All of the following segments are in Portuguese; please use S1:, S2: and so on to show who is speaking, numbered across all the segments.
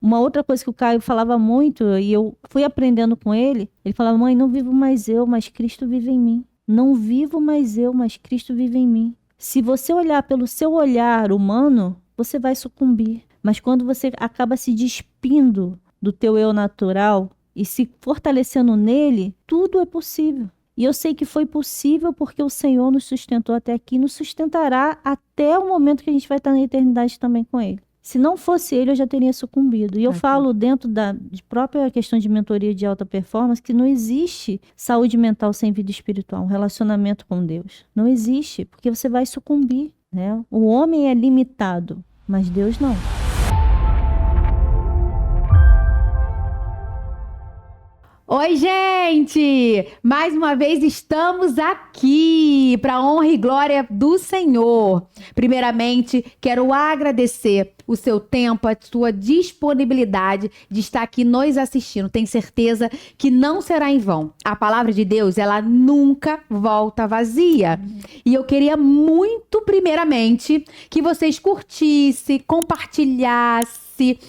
S1: Uma outra coisa que o Caio falava muito, e eu fui aprendendo com ele, ele falava, mãe, não vivo mais eu, mas Cristo vive em mim. Não vivo mais eu, mas Cristo vive em mim. Se você olhar pelo seu olhar humano, você vai sucumbir. Mas quando você acaba se despindo do teu eu natural e se fortalecendo nele, tudo é possível. E eu sei que foi possível porque o Senhor nos sustentou até aqui e nos sustentará até o momento que a gente vai estar na eternidade também com ele. Se não fosse ele, eu já teria sucumbido. E eu falo dentro de própria questão de mentoria de alta performance que não existe saúde mental sem vida espiritual, um relacionamento com Deus. Não existe, porque você vai sucumbir, né? O homem é limitado, mas Deus não.
S2: Oi, gente! Mais uma vez estamos aqui para a honra e glória do Senhor. Primeiramente, quero agradecer o seu tempo, a sua disponibilidade de estar aqui nos assistindo. Tenho certeza que não será em vão. A palavra de Deus, ela nunca volta vazia. E eu queria muito, primeiramente, que vocês curtissem, compartilhassem,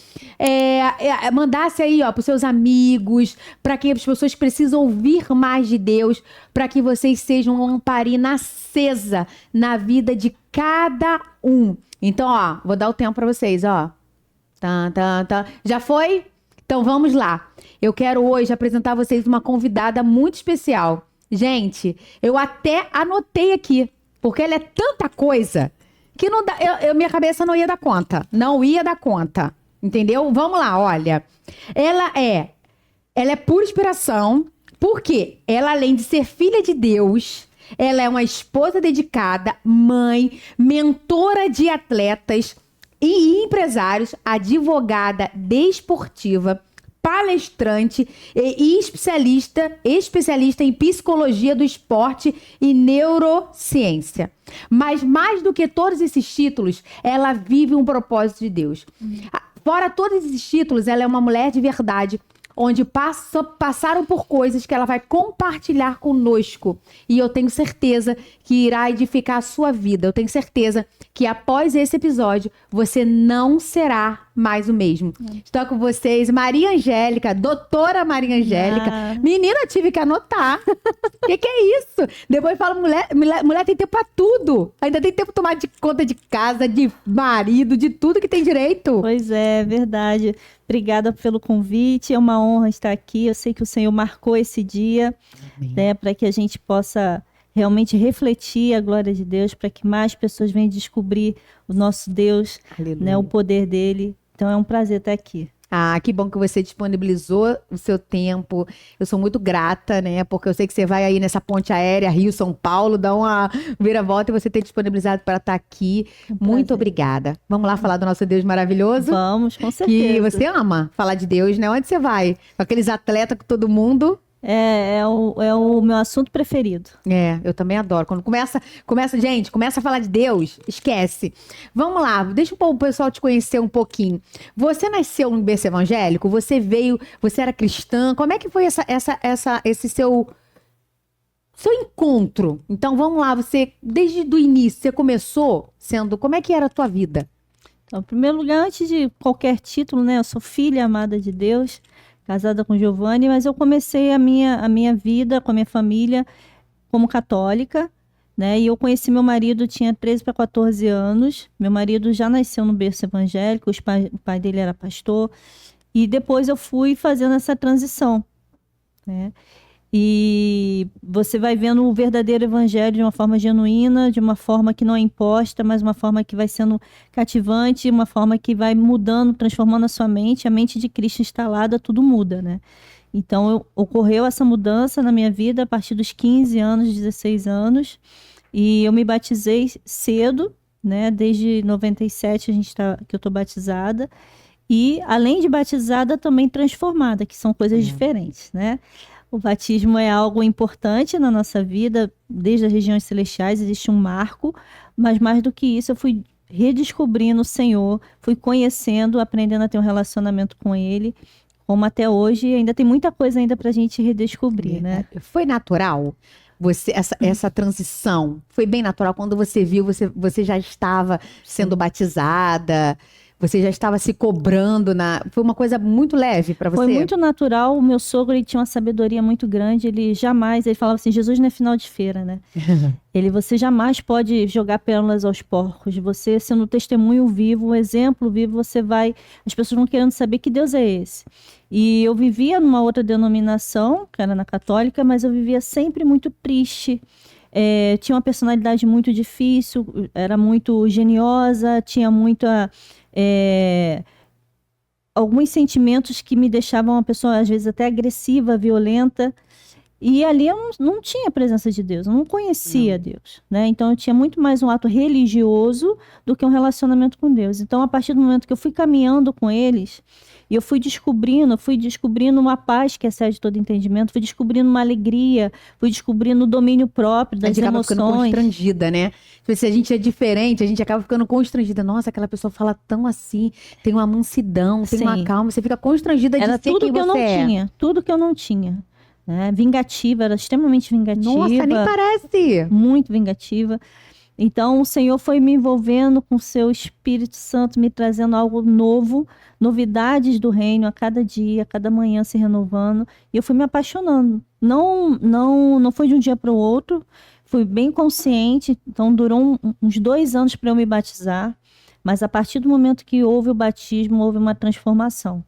S2: mandasse aí, ó, para os seus amigos, para que as pessoas precisam ouvir mais de Deus, para que vocês sejam uma lamparina acesa na vida de cada um. Então, ó, vou dar o tempo para vocês, ó. Já foi? Então vamos lá. Eu quero hoje apresentar a vocês uma convidada muito especial. Gente, eu até anotei aqui, porque ela é tanta coisa que não dá, minha cabeça não ia dar conta. Não ia dar conta. Entendeu? Vamos lá, olha. Ela é pura inspiração, porque ela, além de ser filha de Deus, ela é uma esposa dedicada, mãe, mentora de atletas e empresários, advogada desportiva, palestrante e especialista em psicologia do esporte e neurociência. Mas mais do que todos esses títulos, ela vive um propósito de Deus. Fora todos esses títulos, ela é uma mulher de verdade, onde passaram por coisas que ela vai compartilhar conosco. E eu tenho certeza que irá edificar a sua vida. Eu tenho certeza que após esse episódio, você não será mais o mesmo. Estou com vocês, Maria Angélica, doutora Maria Angélica. Menina, eu tive que anotar. O que é isso? Depois fala, mulher tem tempo pra tudo. Ainda tem tempo de tomar conta de casa, de marido, de tudo que tem direito.
S1: Pois é, verdade. Obrigada pelo convite, é uma honra estar aqui. Eu sei que o Senhor marcou esse dia, né, para que a gente possa realmente refletir a glória de Deus, para que mais pessoas venham descobrir o nosso Deus, né, o poder dele. Então é um prazer estar aqui.
S2: Ah, que bom que você disponibilizou o seu tempo. Eu sou muito grata, né? Porque eu sei que você vai aí nessa ponte aérea Rio-São Paulo, dá uma vira-volta e você ter disponibilizado para estar aqui. Muito obrigada. Vamos lá falar do nosso Deus maravilhoso?
S1: Vamos, com certeza.
S2: Que você ama falar de Deus, né? Onde você vai? Com aqueles atletas com todo mundo.
S1: É o meu assunto preferido.
S2: Eu também adoro. Quando começa a falar de Deus, esquece. Vamos lá, deixa o pessoal te conhecer um pouquinho. Você nasceu no berço evangélico? Você era cristã? Como é que foi esse seu encontro? Então, vamos lá, você, desde o início, você começou como é que era a tua vida?
S1: Então, em primeiro lugar, antes de qualquer título, né? Eu sou filha amada de Deus, casada com Giovanni, mas eu comecei a minha vida com a minha família como católica, né? E eu conheci meu marido, tinha 13 para 14 anos. Meu marido já nasceu no berço evangélico, o pai dele era pastor. E depois eu fui fazendo essa transição, né? E você vai vendo o verdadeiro evangelho de uma forma genuína, de uma forma que não é imposta, mas uma forma que vai sendo cativante, uma forma que vai mudando, transformando a sua mente. A mente de Cristo instalada, tudo muda, né? Então, ocorreu essa mudança na minha vida a partir dos 15 anos, 16 anos. E eu me batizei cedo, né? Desde 97 que eu estou batizada. E, além de batizada, também transformada, que são coisas diferentes, né? O batismo é algo importante na nossa vida, desde as regiões celestiais existe um marco, mas mais do que isso eu fui redescobrindo o Senhor, fui conhecendo, aprendendo a ter um relacionamento com Ele, como até hoje, ainda tem muita coisa ainda pra gente redescobrir, né?
S2: Foi natural? Essa transição foi bem natural? Quando você viu, você já estava sendo batizada? Você já estava se cobrando Foi uma coisa muito leve para você?
S1: Foi muito natural. O meu sogro, ele tinha uma sabedoria muito grande. Ele falava assim, Jesus não é final de feira, né? Você jamais pode jogar pérolas aos porcos. Você, sendo testemunho vivo, um exemplo vivo, as pessoas vão querendo saber que Deus é esse. E eu vivia numa outra denominação, que era na católica, mas eu vivia sempre muito triste. Tinha uma personalidade muito difícil, era muito geniosa, tinha muita... alguns sentimentos que me deixavam uma pessoa, às vezes, até agressiva, violenta. E ali eu não tinha a presença de Deus, eu não conhecia Deus, né? Então eu tinha muito mais um ato religioso do que um relacionamento com Deus. Então, a partir do momento que eu fui caminhando com eles, e eu fui descobrindo uma paz que excede todo entendimento, fui descobrindo uma alegria, fui descobrindo o domínio próprio das emoções.
S2: A gente acaba ficando constrangida, né? Se a gente é diferente, a gente acaba ficando constrangida. Nossa, aquela pessoa fala tão assim, tem uma mansidão, tem uma calma, você fica constrangida de ser quem você é.
S1: Tudo que eu não tinha. Vingativa, era extremamente vingativa.
S2: Nossa, nem parece.
S1: Muito vingativa. Então, o Senhor foi me envolvendo com o seu Espírito Santo, me trazendo algo novo, novidades do reino a cada dia, a cada manhã se renovando. E eu fui me apaixonando. Não foi de um dia para o outro, fui bem consciente. Então, durou uns 2 anos para eu me batizar. Mas a partir do momento que houve o batismo, houve uma transformação.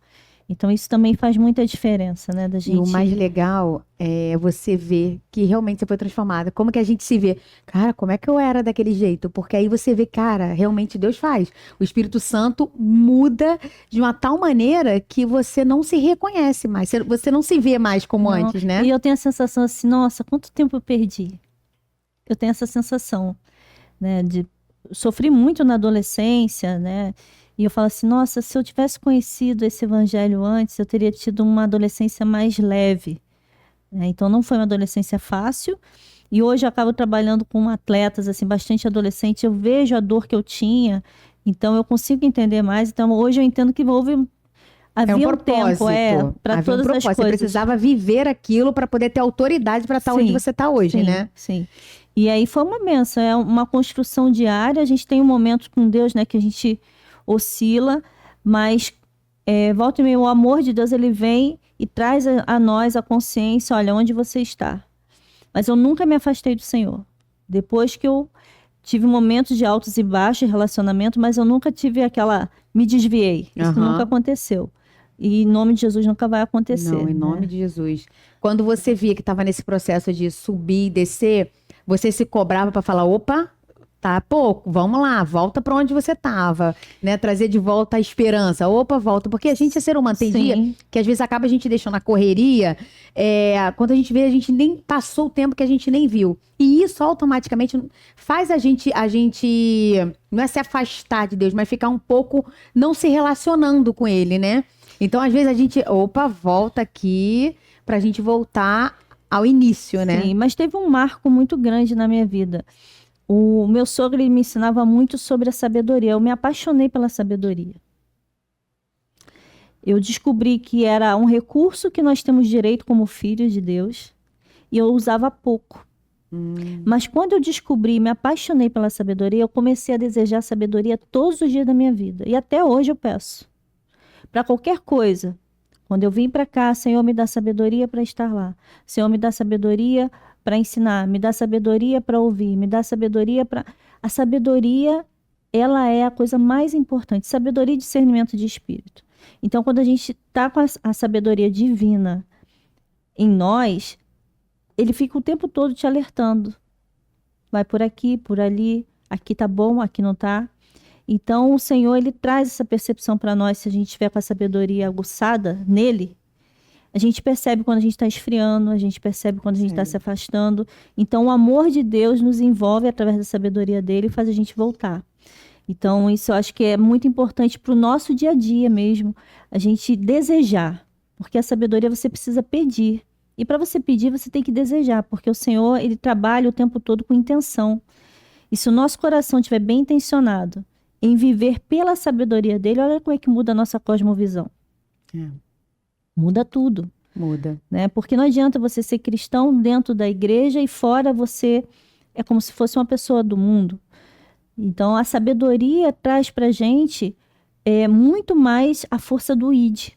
S1: Então, isso também faz muita diferença, né, da gente...
S2: E o mais legal é você ver que realmente você foi transformada. Como que a gente se vê? Cara, como é que eu era daquele jeito? Porque aí você vê, cara, realmente Deus faz. O Espírito Santo muda de uma tal maneira que você não se reconhece mais. Você não se vê mais como antes, né?
S1: E eu tenho a sensação assim, nossa, quanto tempo eu perdi? Eu tenho essa sensação, né, sofri muito na adolescência, né? E eu falo assim, nossa, se eu tivesse conhecido esse evangelho antes, eu teria tido uma adolescência mais leve. Então, não foi uma adolescência fácil. E hoje eu acabo trabalhando com atletas, assim, bastante adolescentes. Eu vejo a dor que eu tinha, então eu consigo entender mais. Então, hoje eu entendo que havia um tempo para todas as coisas.
S2: Você precisava viver aquilo para poder ter autoridade para estar onde você está hoje, né?
S1: Sim. E aí foi uma bênção, é uma construção diária. A gente tem um momento com Deus, né, que a gente oscila, mas volta e meia, o amor de Deus, ele vem e traz a nós a consciência, olha, onde você está. Mas eu nunca me afastei do Senhor. Depois que eu tive momentos de altos e baixos de relacionamento, mas eu nunca tive me desviei. Isso nunca aconteceu. E em nome de Jesus nunca vai acontecer.
S2: Não, em nome de Jesus. Quando você via que estava nesse processo de subir e descer, você se cobrava para falar, opa, tá pouco, vamos lá, volta para onde você estava, né? Trazer de volta a esperança. Opa, volta. Porque a gente é ser humano. Tem dia que às vezes acaba a gente deixando a correria. Quando a gente vê, a gente nem passou o tempo que a gente nem viu. E isso automaticamente faz a gente não é se afastar de Deus, mas ficar um pouco não se relacionando com Ele, né? Então, às vezes a gente, volta aqui pra gente voltar ao início, né?
S1: Sim, mas teve um marco muito grande na minha vida. O meu sogro, ele me ensinava muito sobre a sabedoria. Eu me apaixonei pela sabedoria. Eu descobri que era um recurso que nós temos direito como filhos de Deus, e eu usava pouco. Mas quando eu descobri e me apaixonei pela sabedoria, eu comecei a desejar sabedoria todos os dias da minha vida. E até hoje eu peço. Para qualquer coisa. Quando eu vim para cá, Senhor, me dá sabedoria para estar lá. Senhor, me dá sabedoria para ensinar, me dá sabedoria para ouvir, me dá sabedoria para... A sabedoria, ela é a coisa mais importante. Sabedoria e discernimento de espírito. Então, quando a gente está com a sabedoria divina em nós, ele fica o tempo todo te alertando. Vai por aqui, por ali, aqui tá bom, aqui não tá. Então, o Senhor, ele traz essa percepção para nós, se a gente tiver com a sabedoria aguçada nele. A gente percebe quando a gente está esfriando, a gente percebe quando a gente está se afastando. Então, o amor de Deus nos envolve através da sabedoria dele e faz a gente voltar. Então, isso eu acho que é muito importante para o nosso dia a dia mesmo, a gente desejar. Porque a sabedoria você precisa pedir. E para você pedir, você tem que desejar, porque o Senhor, ele trabalha o tempo todo com intenção. E se o nosso coração estiver bem intencionado em viver pela sabedoria dele, olha como é que muda a nossa cosmovisão. Muda tudo.
S2: Muda.
S1: Né? Porque não adianta você ser cristão dentro da igreja e fora você é como se fosse uma pessoa do mundo. Então, a sabedoria traz pra gente é muito mais a força do id.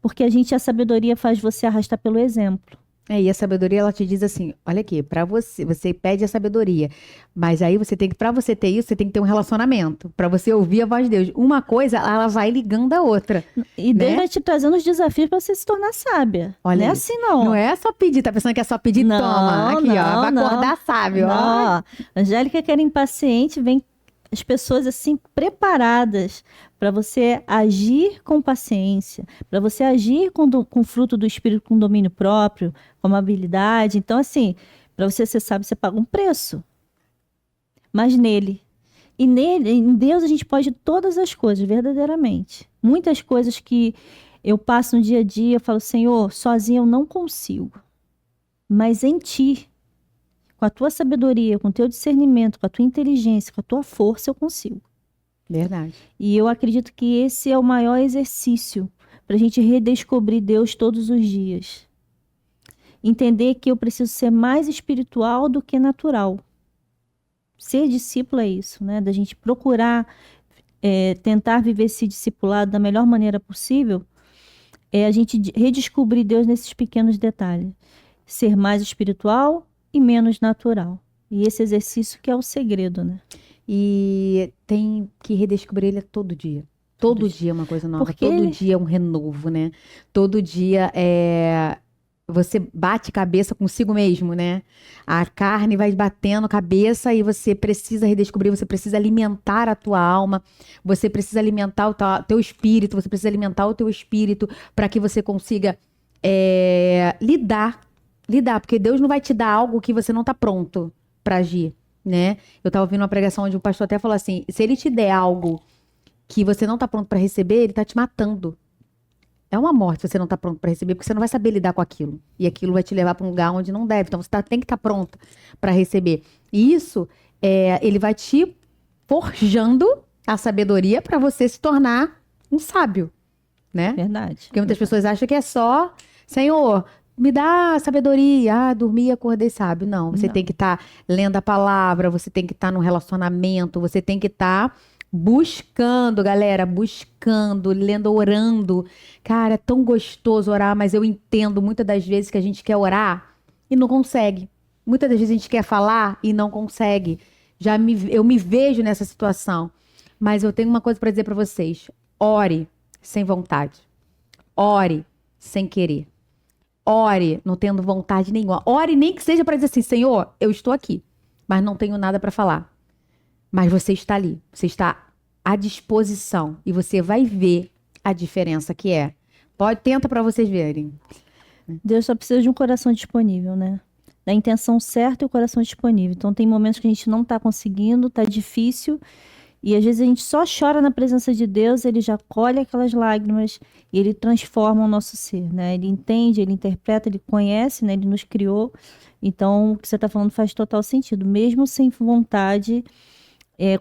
S1: Porque a sabedoria faz você arrastar pelo exemplo.
S2: E a sabedoria, ela te diz assim, olha aqui, para você pede a sabedoria, mas aí para você ter isso, você tem que ter um relacionamento, para você ouvir a voz de Deus. Uma coisa, ela vai ligando a outra.
S1: E Deus
S2: né?
S1: vai te trazendo os desafios para você se tornar sábia.
S2: Olha
S1: não é
S2: isso.
S1: assim, não.
S2: Não é só pedir, tá pensando que é só pedir?
S1: Não,
S2: Toma, aqui, ó, vai
S1: não.
S2: acordar sábio, ó.
S1: Não. Angélica, que era impaciente, vem as pessoas assim preparadas para você agir com paciência, para você agir com fruto do Espírito, com domínio próprio, com amabilidade. Então, assim, para você ser sábio, você paga um preço. Mas nele. E nele, em Deus, a gente pode todas as coisas, verdadeiramente. Muitas coisas que eu passo no dia a dia, eu falo, Senhor, sozinha eu não consigo. Mas em Ti, com a Tua sabedoria, com o Teu discernimento, com a Tua inteligência, com a Tua força, eu consigo.
S2: Verdade.
S1: E eu acredito que esse é o maior exercício para a gente redescobrir Deus todos os dias. Entender que eu preciso ser mais espiritual do que natural. Ser discípulo é isso, né? Da gente procurar tentar viver esse discipulado da melhor maneira possível, é a gente redescobrir Deus nesses pequenos detalhes. Ser mais espiritual e menos natural. E esse exercício que é o segredo, né?
S2: E tem que redescobrir ele todo dia. Todo dia é uma coisa nova.
S1: Porque
S2: Todo dia é um renovo, né? Todo dia você bate cabeça consigo mesmo, né? A carne vai batendo cabeça e você precisa redescobrir, você precisa alimentar a tua alma, você precisa alimentar o teu espírito, você precisa alimentar o teu espírito para que você consiga lidar, porque Deus não vai te dar algo que você não tá pronto para agir, né? Eu tava ouvindo uma pregação onde o pastor até falou assim, se ele te der algo que você não tá pronto para receber, ele tá te matando. É uma morte se você não tá pronto para receber, porque você não vai saber lidar com aquilo. E aquilo vai te levar para um lugar onde não deve. Então você tem que estar pronto para receber. E isso, ele vai te forjando a sabedoria para você se tornar um sábio, né?
S1: Verdade.
S2: Porque muitas pessoas acham que é só, Senhor, me dá sabedoria. Dormi e acordei sábio. Não, você tem que estar lendo a palavra, você tem que estar num relacionamento, você tem que estar buscando, galera, lendo, orando. Cara, é tão gostoso orar, mas eu entendo muitas das vezes que a gente quer orar e não consegue. Muitas das vezes a gente quer falar e não consegue. Eu me vejo nessa situação. Mas eu tenho uma coisa para dizer para vocês. Ore sem vontade. Ore sem querer. Ore não tendo vontade nenhuma. Ore nem que seja para dizer assim, Senhor, eu estou aqui, mas não tenho nada para falar. Mas você está ali, você está à disposição e você vai ver a diferença que é. Tenta para vocês verem.
S1: Deus só precisa de um coração disponível, né? Da intenção certa e o coração disponível. Então tem momentos que a gente não está conseguindo, está difícil, e às vezes a gente só chora na presença de Deus, ele já colhe aquelas lágrimas e ele transforma o nosso ser, né? Ele entende, ele interpreta, ele conhece, né? Ele nos criou. Então o que você está falando faz total sentido. Mesmo sem vontade,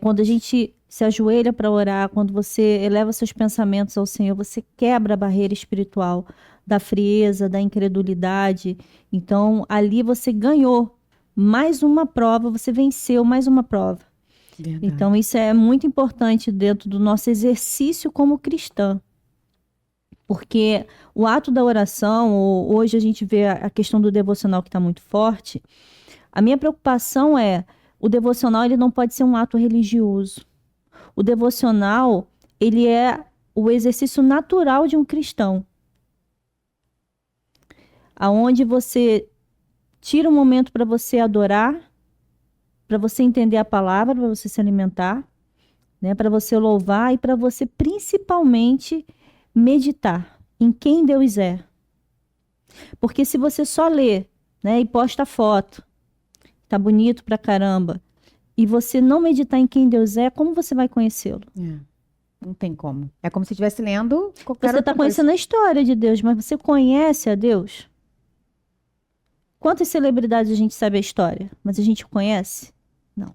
S1: quando a gente se ajoelha para orar, quando você eleva seus pensamentos ao Senhor, você quebra a barreira espiritual da frieza, da incredulidade. Então, ali você ganhou mais uma prova, você venceu mais uma prova.
S2: Verdade.
S1: Então, isso é muito importante dentro do nosso exercício como cristã. Porque o ato da oração, hoje a gente vê a questão do devocional que está muito forte. A minha preocupação o devocional ele não pode ser um ato religioso. O devocional, ele é o exercício natural de um cristão. Aonde você tira um momento para você adorar, para você entender a palavra, para você se alimentar, né, para você louvar e para você principalmente meditar em quem Deus é. Porque se você só lê, né, e posta foto, tá bonito pra caramba, e você não meditar em quem Deus é, como você vai conhecê-lo?
S2: Não tem como. É como se estivesse lendo qualquer
S1: Você
S2: outra
S1: está conhecendo a história de Deus, mas você conhece a Deus? Quantas celebridades a gente sabe a história, mas a gente conhece? Não.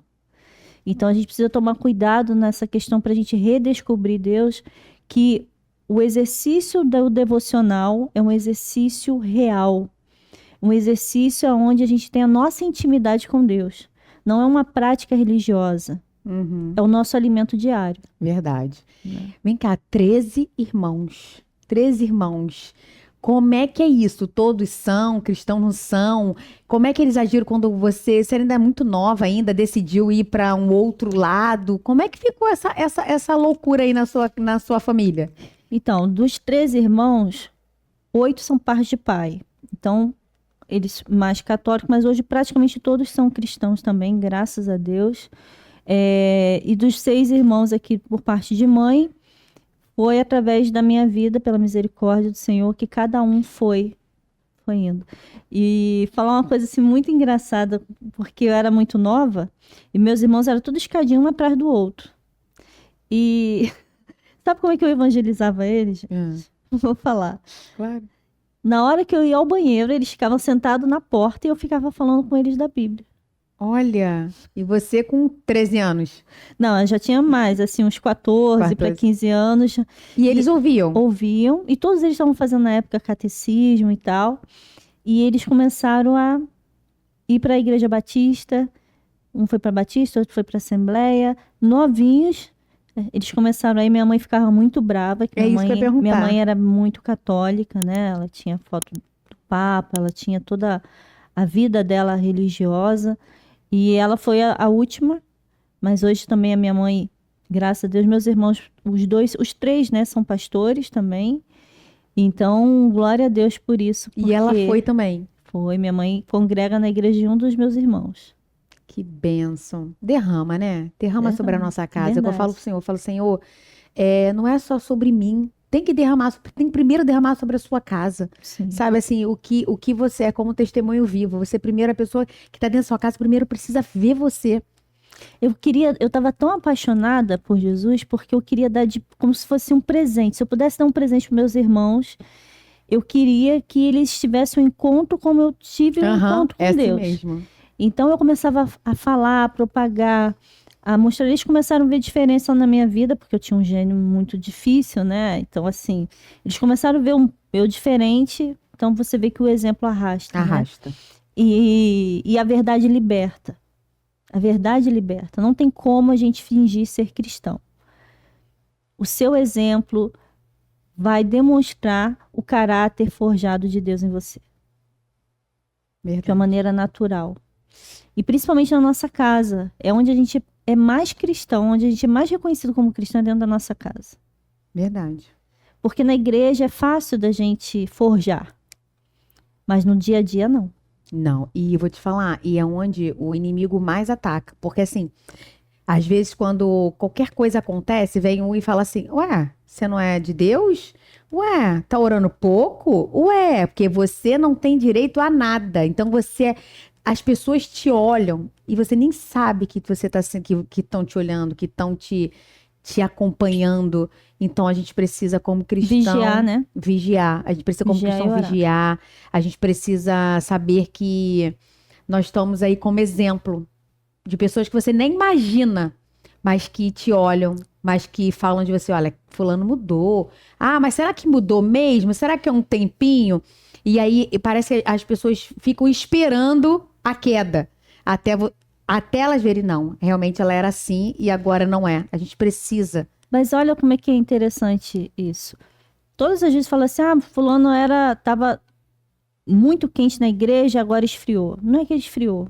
S1: Então a gente precisa tomar cuidado nessa questão para a gente redescobrir Deus, que o exercício do devocional é um exercício real. Um exercício onde a gente tem a nossa intimidade com Deus. Não é uma prática religiosa.
S2: Uhum.
S1: é o nosso alimento diário.
S2: Verdade.
S1: Né?
S2: Vem cá, 13 irmãos. 13 irmãos. Como é que é isso? Todos são, cristãos não são? Como é que eles agiram quando você ainda é muito nova ainda, decidiu ir para um outro lado? Como é que ficou essa loucura aí na sua família?
S1: Então, dos 13 irmãos, 8 são par de pai. Então, eles mais católicos, mas hoje praticamente todos são cristãos também, graças a Deus. E dos 6 irmãos aqui por parte de mãe, foi através da minha vida, pela misericórdia do Senhor, que cada um foi indo. E falar uma coisa assim muito engraçada, porque eu era muito nova, e meus irmãos eram todos escadinhos um atrás do outro. E sabe como é que eu evangelizava eles? Vou falar.
S2: Claro.
S1: Na hora que eu ia ao banheiro, eles ficavam sentados na porta e eu ficava falando com eles da Bíblia.
S2: Olha, e você com 13 anos?
S1: Não, eu já tinha mais, assim, uns 14 para 15 anos.
S2: E eles ouviam?
S1: Ouviam, e todos eles estavam fazendo na época catecismo e tal. E eles começaram a ir para a Igreja Batista. Um foi para Batista, outro foi para Assembleia. Novinhos, eles começaram aí. Minha mãe ficava muito brava. Que
S2: isso que eu ia perguntar.
S1: Minha mãe era muito católica, né? Ela tinha foto do Papa, ela tinha toda a vida dela religiosa. E ela foi a última, mas hoje também a minha mãe, graças a Deus, meus irmãos, os 3, né, são pastores também. Então, glória a Deus por isso.
S2: E ela foi também?
S1: Foi, minha mãe congrega na igreja de um dos meus irmãos.
S2: Que bênção. Derrama, né? Derrama sobre a nossa casa.
S1: Verdade.
S2: Eu falo pro Senhor, Senhor, não é só sobre mim. Tem que primeiro derramar sobre a sua casa.
S1: Sim.
S2: Sabe assim, o que você é como testemunho vivo. Você, primeiro, a pessoa que está dentro da sua casa, primeiro precisa ver você.
S1: Eu estava tão apaixonada por Jesus, porque eu queria dar como se fosse um presente. Se eu pudesse dar um presente para meus irmãos, eu queria que eles tivessem um encontro como eu tive um encontro com Deus.
S2: Assim mesmo.
S1: Então eu começava a falar, a propagar, a mostrar. Eles começaram a ver diferença na minha vida, porque eu tinha um gênio muito difícil, né? Então, assim, eles começaram a ver eu diferente. Então, você vê que o exemplo arrasta.
S2: Arrasta.
S1: Né? E a verdade liberta. A verdade liberta. Não tem como a gente fingir ser cristão. O seu exemplo vai demonstrar o caráter forjado de Deus em você.
S2: Verdade.
S1: De uma maneira natural. E principalmente na nossa casa. É onde a gente é mais cristão, onde a gente é mais reconhecido como cristão dentro da nossa casa.
S2: Verdade.
S1: Porque na igreja é fácil da gente forjar. Mas no dia a dia, não.
S2: Não, e eu vou te falar, e é onde o inimigo mais ataca. Porque assim, às vezes quando qualquer coisa acontece, vem um e fala assim, ué, você não é de Deus? Ué, tá orando pouco? Ué, porque você não tem direito a nada. Então as pessoas te olham e você nem sabe que você tá que estão te olhando, que estão te acompanhando. Então a gente precisa como cristão
S1: vigiar, né?
S2: Vigiar. A gente precisa como cristão vigiar. A gente precisa saber que nós estamos aí como exemplo de pessoas que você nem imagina, mas que te olham, mas que falam de você, olha, fulano mudou. Ah, mas será que mudou mesmo? Será que é um tempinho? E aí parece que as pessoas ficam esperando a queda. Até elas verem, não, realmente ela era assim e agora não é. A gente precisa.
S1: Mas olha como é que é interessante isso. Todas as vezes fala assim, fulano estava muito quente na igreja, agora esfriou. Não é que esfriou.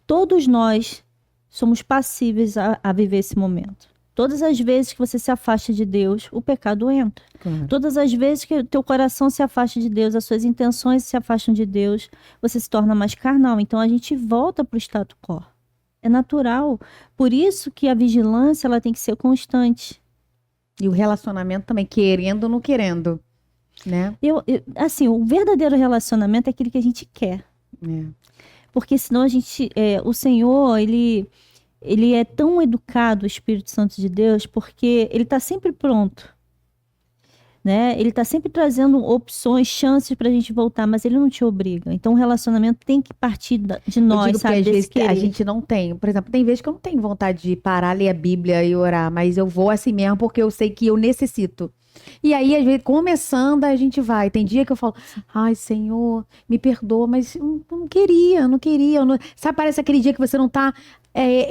S1: Todos nós somos passíveis a viver esse momento. Todas as vezes que você se afasta de Deus, o pecado entra.
S2: Claro.
S1: Todas as vezes que o teu coração se afasta de Deus, as suas intenções se afastam de Deus, você se torna mais carnal. Então a gente volta para o status quo. É natural. Por isso que a vigilância ela tem que ser constante.
S2: E o relacionamento também, querendo ou não querendo, né?
S1: Assim, o verdadeiro relacionamento é aquele que a gente quer.
S2: É.
S1: Porque senão o Senhor, ele é tão educado, o Espírito Santo de Deus, porque ele está sempre pronto. né? Ele tá sempre trazendo opções, chances pra gente voltar, mas ele não te obriga. Então o relacionamento tem que partir de
S2: Eu
S1: nós,
S2: digo
S1: sabe?
S2: que às
S1: Desse
S2: vezes a
S1: querer.
S2: gente não tem. Por exemplo, tem vezes que eu não tenho vontade de parar, ler a Bíblia e orar, mas eu vou assim mesmo porque eu sei que eu necessito. E aí, às vezes, começando, a gente vai. Tem dia que eu falo, ai, Senhor, me perdoa, mas eu não queria, não queria. Sabe, parece aquele dia que você não tá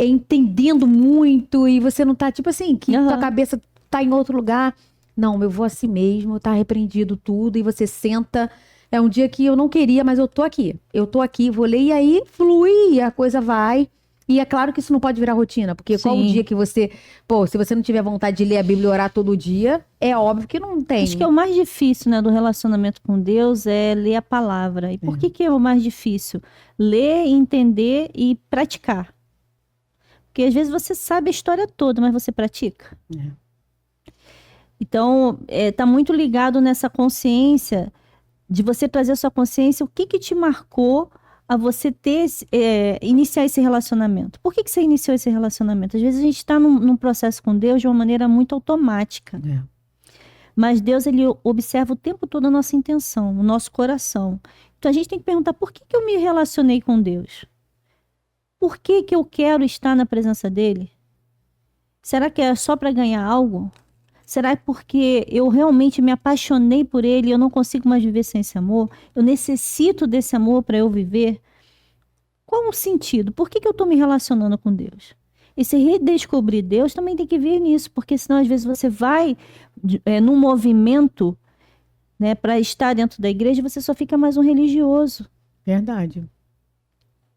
S2: entendendo muito e você não tá, tipo assim, que tua
S1: Aham.
S2: cabeça tá em outro lugar. Não, eu vou assim mesmo, tá repreendido tudo, e você senta. É um dia que eu não queria, mas eu tô aqui. Eu tô aqui, vou ler, e aí flui, e a coisa vai. E é claro que isso não pode virar rotina, porque qual o
S1: Sim.
S2: dia que você. Pô, se você não tiver vontade de ler a Bíblia e orar todo dia, é óbvio que não
S1: Acho que é
S2: tem.
S1: o mais difícil, né, do relacionamento com Deus é ler a palavra. E por que é o mais difícil? Ler, entender e praticar. Porque às vezes você sabe a história toda, mas você pratica.
S2: É.
S1: Então, tá muito ligado nessa consciência de você trazer a sua consciência, o que que te marcou a você iniciar esse relacionamento? Por que que você iniciou esse relacionamento? Às vezes a gente está num processo com Deus de uma maneira muito automática.
S2: É.
S1: Mas Deus, ele observa o tempo todo a nossa intenção, o nosso coração. Então a gente tem que perguntar, por que que eu me relacionei com Deus? Por que que eu quero estar na presença dele? Será que é só para ganhar algo? Será que porque eu realmente me apaixonei por ele e eu não consigo mais viver sem esse amor? Eu necessito desse amor para eu viver? Qual o sentido? Por que que eu estou me relacionando com Deus? E se redescobrir Deus também tem que vir nisso, porque senão às vezes você vai num movimento, né, para estar dentro da igreja, você só fica mais um religioso.
S2: Verdade.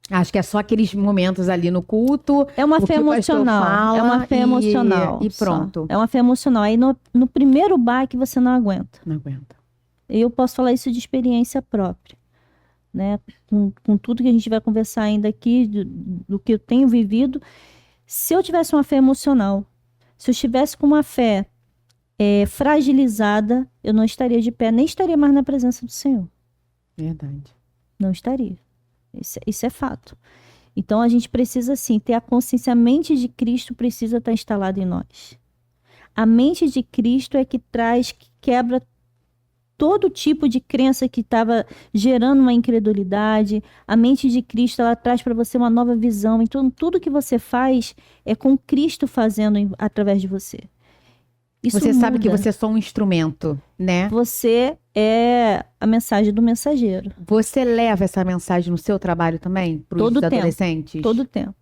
S2: Acho que é só aqueles momentos ali no culto.
S1: É uma
S2: o
S1: fé
S2: que o pastor
S1: emocional.
S2: fala
S1: É uma fé emocional.
S2: E
S1: só.
S2: pronto.
S1: É uma fé emocional. Aí no primeiro baque você não aguenta.
S2: Não aguenta.
S1: Eu posso falar isso de experiência própria, né? Com tudo que a gente vai conversar ainda aqui, do que eu tenho vivido. Se eu tivesse uma fé emocional, se eu estivesse com uma fé fragilizada, eu não estaria de pé, nem estaria mais na presença do Senhor.
S2: Verdade.
S1: Não estaria. Isso é fato. Então a gente precisa, sim, ter a consciência. A mente de Cristo precisa estar instalada em nós. A mente de Cristo é que traz, que quebra todo tipo de crença que estava gerando uma incredulidade. A mente de Cristo, ela traz para você uma nova visão. Então tudo que você faz é com Cristo fazendo através de você. Isso
S2: Você sabe que
S1: muda.
S2: você é só um instrumento, né?
S1: Você é a mensagem do mensageiro.
S2: Você leva essa mensagem no seu trabalho também? Para os
S1: Todo tempo.
S2: adolescentes?
S1: Todo o tempo.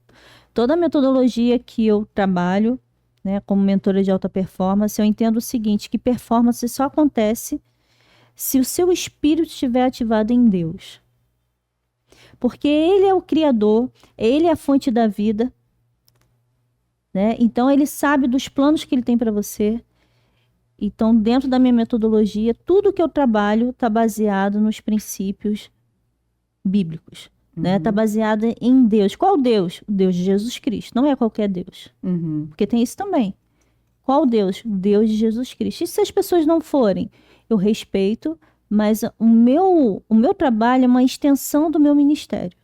S1: Toda a metodologia que eu trabalho, né, como mentora de alta performance, eu entendo o seguinte, que performance só acontece se o seu espírito estiver ativado em Deus. Porque Ele é o Criador, Ele é a fonte da vida, né? Então Ele sabe dos planos que Ele tem para você. Então, dentro da minha metodologia, tudo que eu trabalho está baseado nos princípios bíblicos. Está baseado em Deus. Qual Deus? O Deus de Jesus Cristo. Não é qualquer Deus.
S2: Uhum.
S1: Porque tem isso também. Qual Deus? O Deus de Jesus Cristo. E se as pessoas não forem? Eu respeito, mas o meu trabalho é uma extensão do meu ministério.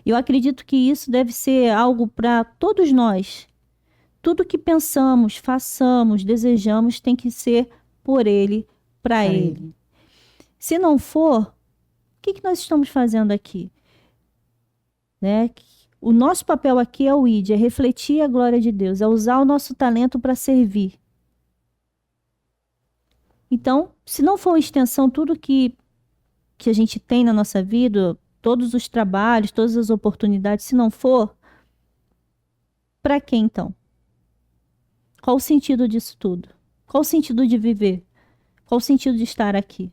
S1: Eu acredito que isso deve ser algo para todos nós. Tudo que pensamos, façamos, desejamos tem que ser por Ele, para Ele. Se não for, o que nós estamos fazendo aqui? Né? O nosso papel aqui é o ID, é refletir a glória de Deus, é usar o nosso talento para servir. Então, se não for extensão, tudo que a gente tem na nossa vida, todos os trabalhos, todas as oportunidades, se não for, para quem então? Qual o sentido disso tudo? Qual o sentido de viver? Qual o sentido de estar aqui?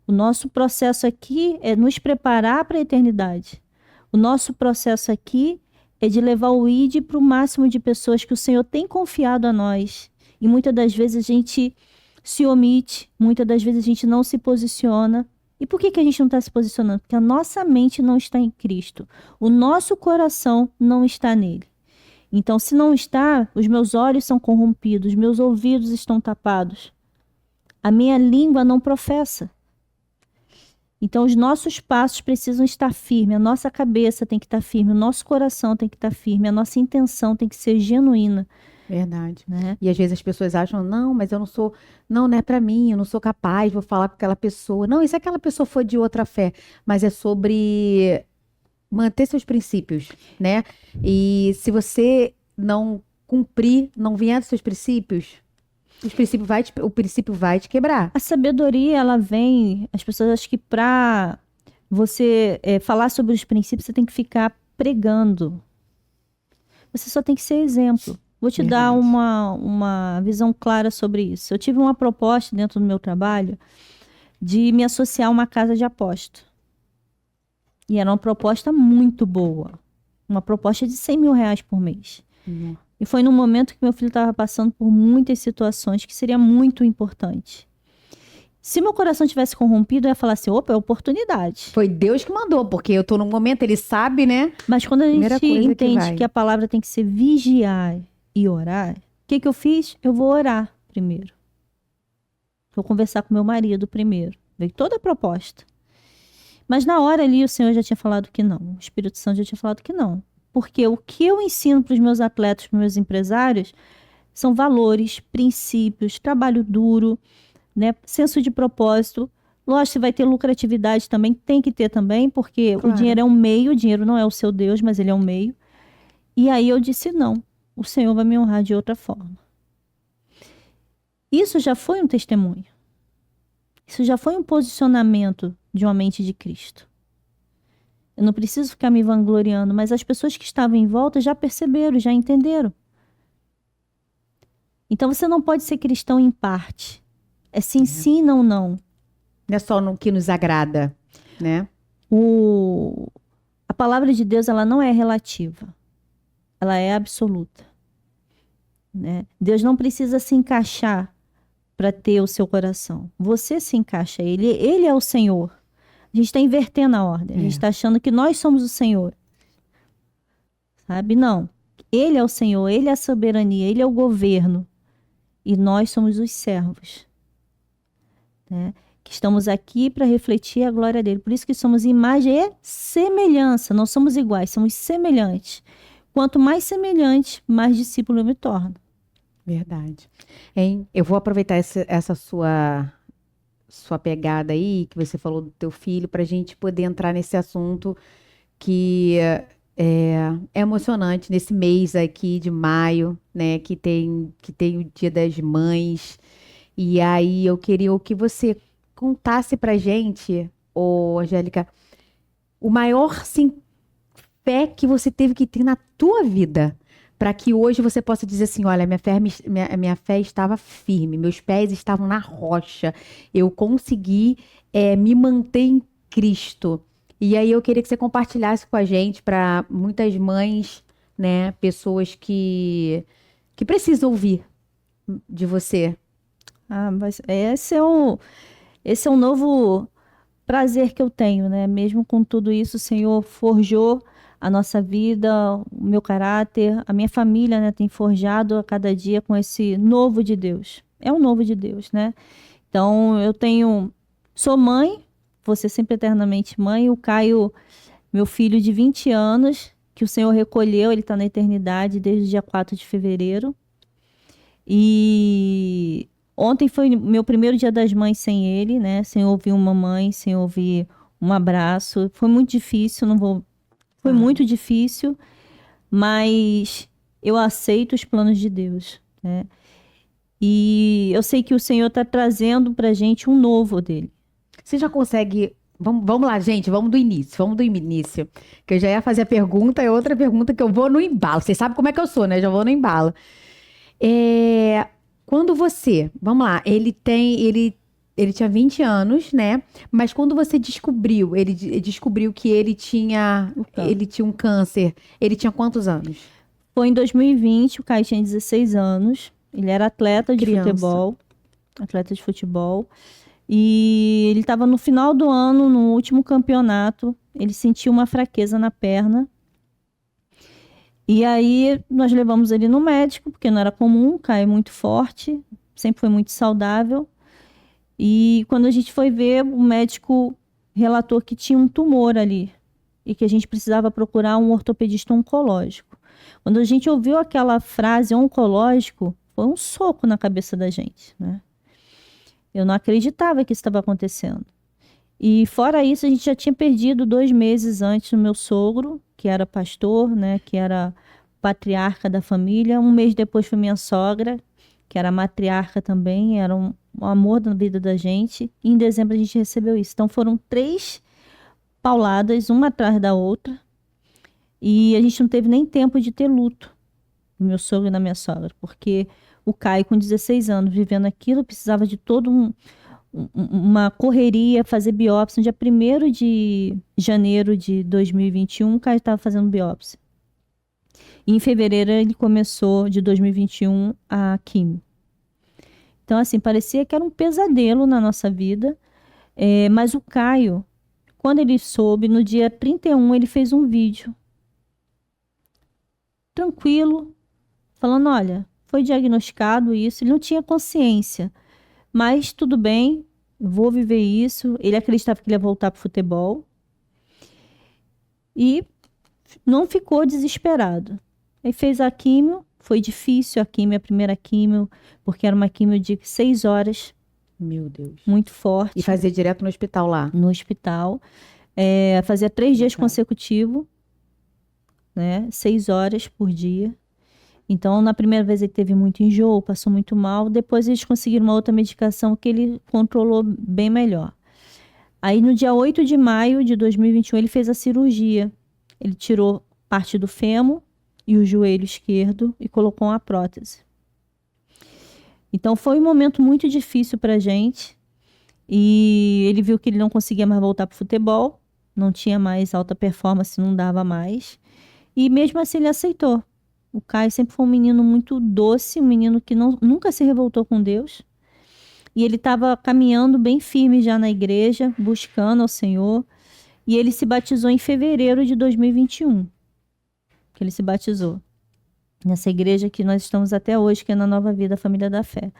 S1: O nosso processo aqui é nos preparar para a eternidade. O nosso processo aqui é de levar o ID para o máximo de pessoas que o Senhor tem confiado a nós. E muitas das vezes a gente se omite, muitas das vezes a gente não se posiciona. E por que a gente não está se posicionando? Porque a nossa mente não está em Cristo. O nosso coração não está nele. Então, se não está, os meus olhos são corrompidos, meus ouvidos estão tapados. A minha língua não professa. Então, os nossos passos precisam estar firmes, a nossa cabeça tem que estar firme, o nosso coração tem que estar firme, a nossa intenção tem que ser genuína.
S2: Verdade.
S1: né?
S2: E às vezes as pessoas acham, não, mas eu não sou, não é pra mim, eu não sou capaz, vou falar com aquela pessoa. Não, e se aquela pessoa for de outra fé? Mas é sobre manter seus princípios, né? E se você não cumprir, não vier dos seus princípios, o princípio vai te quebrar.
S1: A sabedoria, ela vem. As pessoas acham que para você falar sobre os princípios, você tem que ficar pregando. Você só tem que ser exemplo. Vou te dar
S2: Verdade.
S1: uma visão clara sobre isso. Eu tive uma proposta dentro do meu trabalho de me associar a uma casa de aposta. E era uma proposta muito boa. Uma proposta de 100 mil reais por mês.
S2: Uhum.
S1: E foi num momento que meu filho estava passando por muitas situações que seria muito importante. Se meu coração tivesse corrompido, eu ia falar assim, opa, é oportunidade.
S2: Foi Deus que mandou, porque eu tô num momento, ele sabe, né?
S1: Mas quando a
S2: Primeira
S1: gente
S2: coisa que
S1: entende
S2: vai.
S1: que a palavra tem que ser vigiar e orar, o que eu fiz? Eu vou orar primeiro. Vou conversar com meu marido primeiro. Veio toda a proposta. Mas na hora ali o Senhor já tinha falado que não. O Espírito Santo já tinha falado que não. Porque o que eu ensino para os meus atletas, para os meus empresários, são valores, princípios, trabalho duro, né? Senso de propósito. Lógico, você vai ter lucratividade também, tem que ter também, porque
S2: Claro.
S1: o dinheiro é um meio, o dinheiro não é o seu Deus, mas ele é um meio. E aí eu disse não, o Senhor vai me honrar de outra forma. Isso já foi um testemunho. Isso já foi um posicionamento de uma mente de Cristo. Eu não preciso ficar me vangloriando, mas as pessoas que estavam em volta já perceberam, já entenderam. Então você não pode ser cristão em parte. É sim, sim, não, não.
S2: Não é só no que nos agrada, né?
S1: A palavra de Deus, ela não é relativa. Ela é absoluta. Né? Deus não precisa se encaixar para ter o seu coração. Você se encaixa a ele. Ele é o Senhor. A gente está invertendo a ordem. A gente está achando que nós somos o Senhor. Sabe? Não. Ele é o Senhor. Ele é a soberania. Ele é o governo. E nós somos os servos. Né? Que estamos aqui para refletir a glória dele. Por isso que somos imagem e semelhança. Não somos iguais, somos semelhantes. Quanto mais semelhante, mais discípulo eu me torno.
S2: Verdade. Hein? Eu vou aproveitar essa sua pegada aí, que você falou do teu filho, para a gente poder entrar nesse assunto que é emocionante nesse mês aqui de maio, né? Que tem o Dia das Mães. E aí eu queria que você contasse pra gente, Angélica, o maior sim, fé que você teve que ter na tua vida, para que hoje você possa dizer assim, olha, minha fé estava firme, meus pés estavam na rocha, eu consegui me manter em Cristo. E aí eu queria que você compartilhasse com a gente, para muitas mães, né, pessoas que precisam ouvir de você.
S1: Mas esse é um novo prazer que eu tenho, né? Mesmo com tudo isso, o Senhor forjou a nossa vida, o meu caráter, a minha família, né? Tem forjado a cada dia com esse novo de Deus. É um novo de Deus, né? Então, sou mãe, vou ser sempre eternamente mãe. O Caio, meu filho de 20 anos, que o Senhor recolheu, ele está na eternidade desde o dia 4 de fevereiro. E ontem foi meu primeiro Dia das Mães sem ele, né? Sem ouvir uma mãe, sem ouvir um abraço. Foi muito difícil, Foi muito difícil, mas eu aceito os planos de Deus, né? E eu sei que o Senhor está trazendo pra gente um novo dele.
S2: Você já consegue. Vamos lá, gente, vamos do início. Que eu já ia fazer a pergunta, e outra pergunta que eu vou no embalo. Vocês sabem como é que eu sou, né? Já vou no embalo. Quando vamos lá, ele tinha 20 anos, né? Mas quando você ele descobriu que ele tinha um câncer, ele tinha quantos anos?
S1: Foi em 2020, o Caio tinha 16 anos. Ele era atleta de futebol. E ele estava no final do ano, no último campeonato. Ele sentiu uma fraqueza na perna. E aí nós levamos ele no médico, porque não era comum, o Caio é muito forte, sempre foi muito saudável. E quando a gente foi ver, o médico relatou que tinha um tumor ali e que a gente precisava procurar um ortopedista oncológico. Quando a gente ouviu aquela frase oncológico, foi um soco na cabeça da gente, né? Eu não acreditava que isso estava acontecendo. E fora isso, a gente já tinha perdido 2 meses antes o meu sogro, que era pastor, né? Que era patriarca da família. 1 mês depois foi minha sogra, que era matriarca também, era um amor na vida da gente. E em dezembro a gente recebeu isso. Então foram 3 pauladas, uma atrás da outra. E a gente não teve nem tempo de ter luto, do meu sogro e da minha sogra, porque o Caio, com 16 anos, vivendo aquilo, precisava de uma correria, fazer biópsia. No dia 1º de janeiro de 2021, o Caio estava fazendo biópsia. E em fevereiro ele começou, de 2021, a quimio. Então, assim, parecia que era um pesadelo na nossa vida. Mas o Caio, quando ele soube, no dia 31, ele fez um vídeo. Tranquilo, falando, olha, foi diagnosticado isso, ele não tinha consciência. Mas tudo bem, vou viver isso. Ele acreditava que ele ia voltar para o futebol. E não ficou desesperado. Aí fez a químio, foi difícil a primeira químio, porque era uma químio de 6 horas.
S2: Meu Deus.
S1: Muito forte.
S2: E fazia direto no hospital lá?
S1: No hospital. Fazia 3 dias consecutivos, né? 6 horas por dia. Então, na primeira vez ele teve muito enjoo, passou muito mal. Depois eles conseguiram uma outra medicação que ele controlou bem melhor. Aí, no dia 8 de maio de 2021, ele fez a cirurgia. Ele tirou parte do fêmur e o joelho esquerdo e colocou uma prótese. Então, foi um momento muito difícil para a gente. E ele viu que ele não conseguia mais voltar para o futebol. Não tinha mais alta performance, não dava mais. E mesmo assim ele aceitou. O Caio sempre foi um menino muito doce, um menino que nunca se revoltou com Deus. E ele estava caminhando bem firme já na igreja, buscando ao Senhor. E ele se batizou em fevereiro de 2021. Que ele se batizou. Nessa igreja que nós estamos até hoje, que é na Nova Vida, a Família da Fé.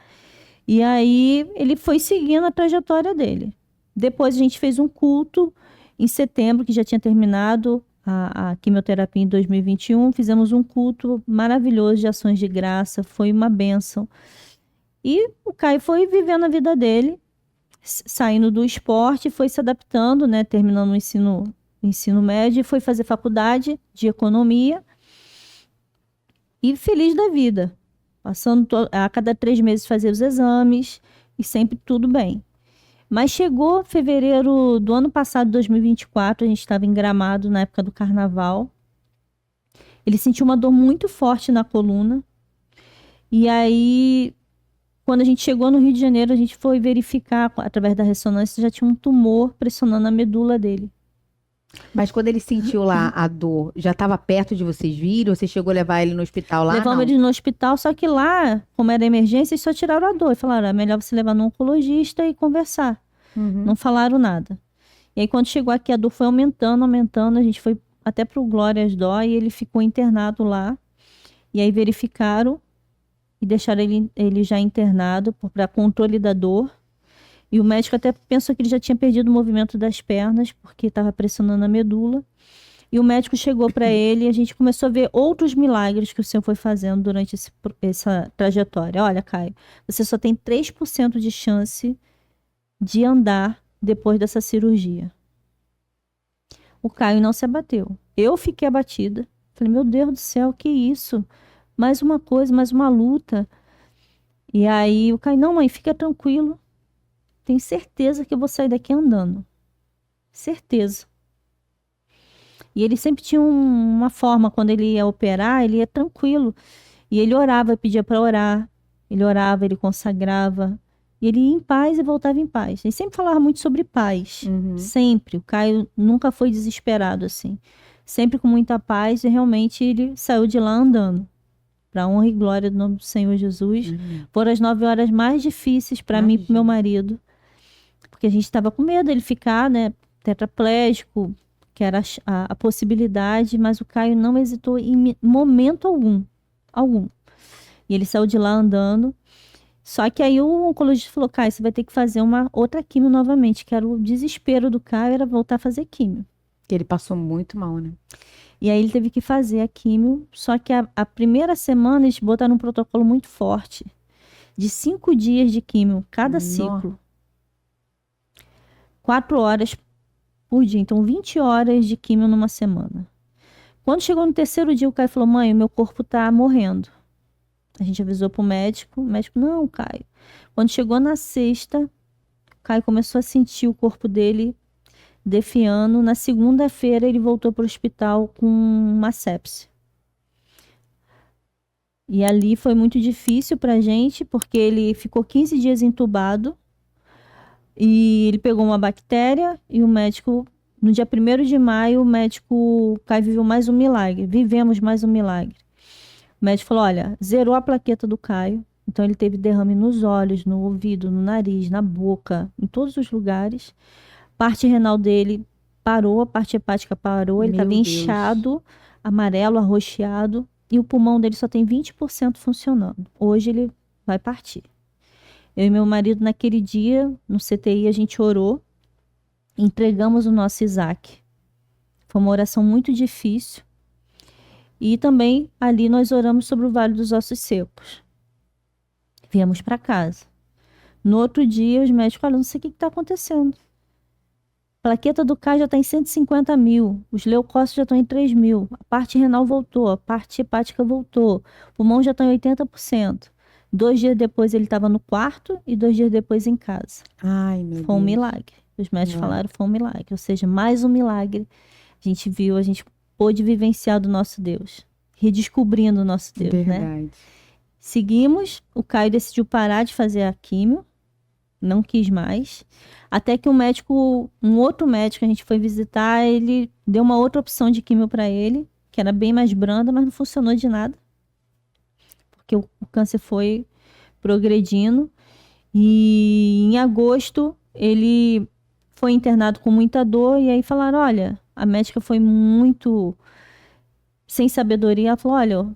S1: E aí ele foi seguindo a trajetória dele. Depois a gente fez um culto em setembro, que já tinha terminado a quimioterapia em 2021, fizemos um culto maravilhoso de ações de graça, foi uma bênção. E o Caio foi vivendo a vida dele, saindo do esporte, foi se adaptando, né, terminando o ensino médio, foi fazer faculdade de economia e feliz da vida, passando a cada 3 meses fazer os exames e sempre tudo bem. Mas chegou fevereiro do ano passado, 2024, a gente estava em Gramado na época do carnaval. Ele sentiu uma dor muito forte na coluna. E aí, quando a gente chegou no Rio de Janeiro, a gente foi verificar, através da ressonância, já tinha um tumor pressionando a medula dele.
S2: Mas quando ele sentiu lá a dor, já estava perto de vocês virem? Ou você chegou a levar ele no hospital lá?
S1: Levamos ele no hospital, só que lá, como era emergência, eles só tiraram a dor. E falaram, é melhor você levar no oncologista e conversar.
S2: Uhum.
S1: Não falaram nada. E aí, quando chegou aqui, a dor foi aumentando. A gente foi até pro Glórias Dó e ele ficou internado lá. E aí verificaram e deixaram ele já internado para controle da dor. E o médico até pensou que ele já tinha perdido o movimento das pernas, porque estava pressionando a medula. E o médico chegou para ele e a gente começou a ver outros milagres que o Senhor foi fazendo durante essa trajetória. Olha, Caio, você só tem 3% de chance de andar depois dessa cirurgia. O Caio não se abateu. Eu fiquei abatida. Falei, meu Deus do céu, que isso? Mais uma coisa, mais uma luta. E aí o Caio, não, mãe, fica tranquilo. Tenho certeza que eu vou sair daqui andando. Certeza. E ele sempre tinha uma forma, quando ele ia operar, ele ia tranquilo. E ele orava, pedia para orar. Ele orava, ele consagrava. E ele ia em paz e voltava em paz. Ele sempre falava muito sobre paz.
S2: Uhum.
S1: Sempre. O Caio nunca foi desesperado assim. Sempre com muita paz. E realmente ele saiu de lá andando. Para a honra e glória do nome do Senhor Jesus.
S2: Uhum.
S1: Foram as 9 horas mais difíceis para mim e para meu marido. Porque a gente estava com medo dele ficar, né, tetraplégico, que era a possibilidade. Mas o Caio não hesitou em momento algum. E ele saiu de lá andando. Só que aí o oncologista falou, Caio, você vai ter que fazer uma outra quimio novamente, que era o desespero do Caio, era voltar a fazer quimio.
S2: Que ele passou muito mal, né?
S1: E aí ele teve que fazer a químio, só que a primeira semana eles botaram um protocolo muito forte, de 5 dias de químio, cada ciclo. 4 horas por dia, então 20 horas de químio numa semana. Quando chegou no terceiro dia, o Caio falou, mãe, o meu corpo tá morrendo. A gente avisou pro médico, o médico, não, Caio. Quando chegou na sexta, o Caio começou a sentir o corpo dele defiando. Na segunda-feira, ele voltou pro hospital com uma sepse. E ali foi muito difícil pra gente, porque ele ficou 15 dias entubado. E ele pegou uma bactéria e o médico, no dia 1º de maio, o médico, Caio viveu mais um milagre. Vivemos mais um milagre. O médico falou, olha, zerou a plaqueta do Caio. Então ele teve derrame nos olhos, no ouvido, no nariz, na boca, em todos os lugares. Parte renal dele parou, a parte hepática parou. Ele estava inchado, amarelo, arroxeado. E o pulmão dele só tem 20% funcionando. Hoje ele vai partir. Eu e meu marido, naquele dia, no CTI, a gente orou, entregamos o nosso Isaac. Foi uma oração muito difícil. E também ali nós oramos sobre o Vale dos Ossos Secos. Viemos para casa. No outro dia, os médicos falaram, não sei o que está acontecendo. A plaqueta do Caio já está em 150 mil, os leucócitos já estão em 3 mil, a parte renal voltou, a parte hepática voltou, o pulmão já está em 80%. 2 dias depois ele estava no quarto e 2 dias depois em casa.
S2: Ai, meu Deus.
S1: Foi um milagre. Os médicos falaram, foi um milagre. Ou seja, mais um milagre. A gente viu, a gente pôde vivenciar do nosso Deus. Redescobrindo o nosso Deus,
S2: Verdade.
S1: né? Seguimos, o Caio decidiu parar de fazer a químio. Não quis mais. Até que um outro médico que a gente foi visitar, ele deu uma outra opção de químio para ele, que era bem mais branda, mas não funcionou de nada. Porque o câncer foi progredindo. E em agosto, ele foi internado com muita dor. E aí falaram, olha, a médica foi muito sem sabedoria. Ela falou, olha,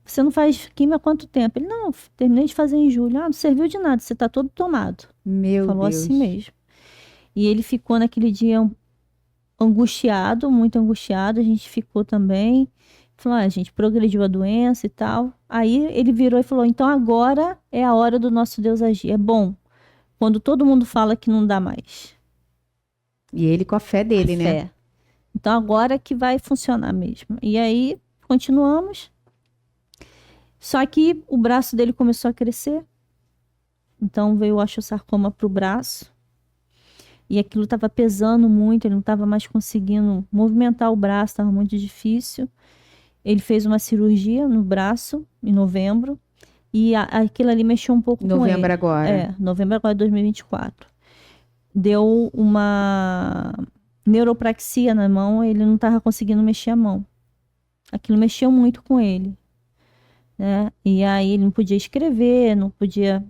S1: você não faz químio há quanto tempo? Ele, não, terminei de fazer em julho. Ah, não serviu de nada, você está todo tomado.
S2: Meu
S1: Falou
S2: Deus.
S1: assim mesmo. E ele ficou naquele dia angustiado, muito angustiado. A gente ficou também. Falou, a gente progrediu a doença e tal. Aí ele virou e falou, então agora é a hora do nosso Deus agir. É bom quando todo mundo fala que não dá mais.
S2: E ele com a fé dele, né?
S1: Fé. Então agora que vai funcionar mesmo. E aí continuamos. Só que o braço dele começou a crescer. Então veio o osteosarcoma para o braço. E aquilo estava pesando muito, ele não estava mais conseguindo movimentar o braço, estava muito difícil. Ele fez uma cirurgia no braço em novembro. E aquilo ali mexeu um pouco com ele.
S2: Novembro agora.
S1: Novembro agora de 2024. Deu uma neuropraxia na mão, ele não estava conseguindo mexer a mão. Aquilo mexeu muito com ele. Né? E aí ele não podia escrever, não podia...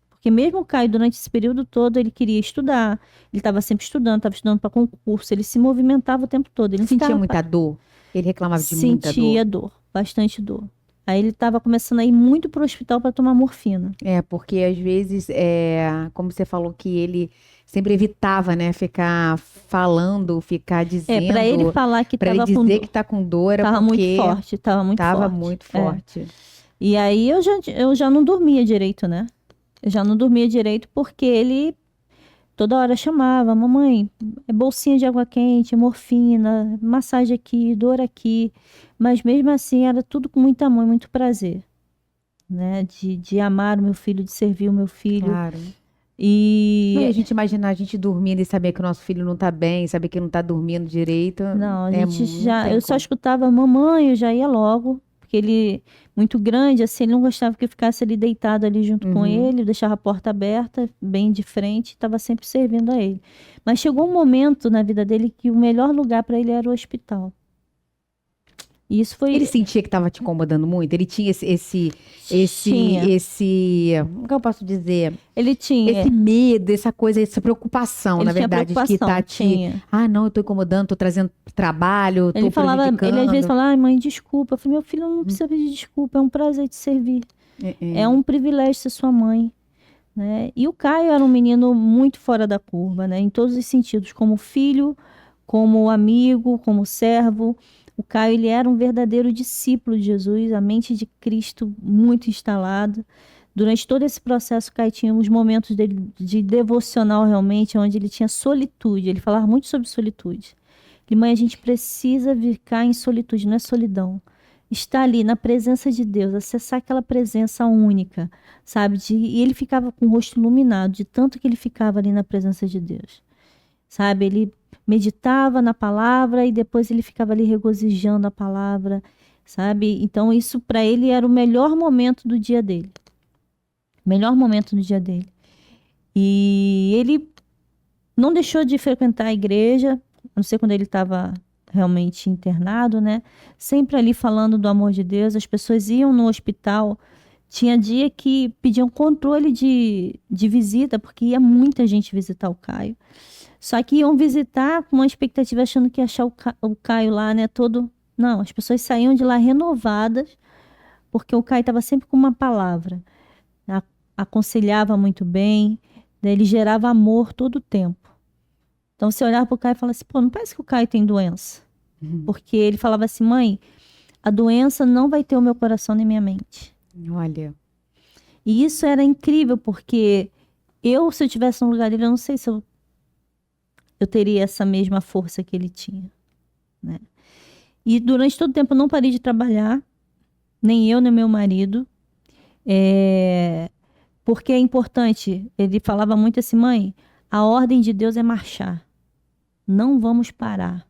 S1: Porque mesmo o Caio, durante esse período todo, ele queria estudar. Ele estava sempre estudando, estava estudando para concurso. Ele se movimentava o tempo todo. Ele
S2: sentia muita dor? Ele reclamava de muita dor?
S1: Sentia dor, bastante dor. Aí ele estava começando a ir muito para o hospital para tomar morfina.
S2: Porque às vezes, como você falou que ele sempre evitava, né, ficar falando, ficar dizendo.
S1: Para ele falar que estava com dor.
S2: Para ele dizer que está com dor, é
S1: tava
S2: porque...
S1: muito forte, estava muito forte.
S2: Estava muito forte.
S1: E aí eu já não dormia direito, né? Eu já não dormia direito porque ele toda hora chamava, mamãe, bolsinha de água quente, morfina, massagem aqui, dor aqui. Mas mesmo assim era tudo com muito amor e muito prazer. Né? De amar o meu filho, de servir o meu filho.
S2: Claro.
S1: E
S2: a gente imaginar a gente dormindo e saber que o nosso filho não tá bem, saber que não tá dormindo direito.
S1: Não, a gente eu só escutava mamãe, eu já ia logo. Porque ele, muito grande, assim, ele não gostava que eu ficasse ali deitado ali junto com ele, deixava a porta aberta, bem de frente, estava sempre servindo a ele. Mas chegou um momento na vida dele que o melhor lugar para ele era o hospital. E isso foi...
S2: Ele sentia que estava te incomodando muito? Ele tinha esse como que eu posso dizer?
S1: Ele tinha.
S2: Esse medo, essa coisa, essa preocupação,
S1: ele
S2: na verdade, de que tá
S1: tinha.
S2: não, eu tô incomodando, tô trazendo trabalho,
S1: ele
S2: tô prejudicando.
S1: Ele às vezes falava, mãe, desculpa. Eu falei, meu filho não precisa pedir desculpa, é um prazer te servir. É um privilégio ser sua mãe. Né? E o Caio era um menino muito fora da curva, né? Em todos os sentidos, como filho, como amigo, como servo. O Caio, ele era um verdadeiro discípulo de Jesus, a mente de Cristo muito instalada. Durante todo esse processo, o Caio tinha uns momentos dele de devocional realmente, onde ele tinha solitude. Ele falava muito sobre solitude. E, mãe, a gente precisa ficar em solitude, não é solidão. Estar ali na presença de Deus, acessar aquela presença única, sabe? E ele ficava com o rosto iluminado, de tanto que ele ficava ali na presença de Deus, sabe? Ele meditava na palavra e depois ele ficava ali regozijando a palavra, sabe? Então isso para ele era o melhor momento do dia dele. Melhor momento do dia dele. E ele não deixou de frequentar a igreja, não sei quando ele estava realmente internado, né? Sempre ali falando do amor de Deus. As pessoas iam no hospital. Tinha dia que pediam controle de visita, porque ia muita gente visitar o Caio. Só que iam visitar com uma expectativa, achando que ia achar o Caio lá, né? Todo... Não, as pessoas saíam de lá renovadas, porque o Caio estava sempre com uma palavra. Aconselhava muito bem, né? Ele gerava amor todo o tempo. Então você olhava para o Caio e falava assim, pô, não parece que o Caio tem doença? Porque ele falava assim, mãe, a doença não vai ter o meu coração nem minha mente.
S2: Olha.
S1: E isso era incrível, porque se eu tivesse no lugar dele, eu não sei se eu teria essa mesma força que ele tinha, né? E durante todo o tempo eu não parei de trabalhar, nem eu, nem meu marido, porque é importante. Ele falava muito assim, mãe, a ordem de Deus é marchar. Não vamos parar.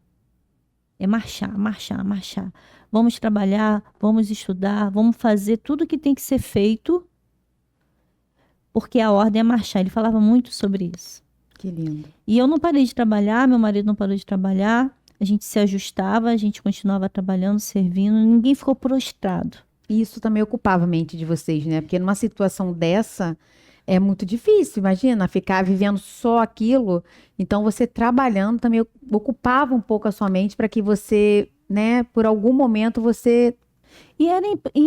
S1: É marchar, marchar, marchar. Vamos trabalhar, vamos estudar, vamos fazer tudo que tem que ser feito, porque a ordem é marchar. Ele falava muito sobre isso.
S2: Que lindo.
S1: E eu não parei de trabalhar, meu marido não parou de trabalhar, a gente se ajustava, a gente continuava trabalhando, servindo, ninguém ficou prostrado.
S2: E isso também ocupava a mente de vocês, né? Porque numa situação dessa é muito difícil, imagina, ficar vivendo só aquilo. Então você trabalhando também ocupava um pouco a sua mente para que você, né, por algum momento você...
S1: E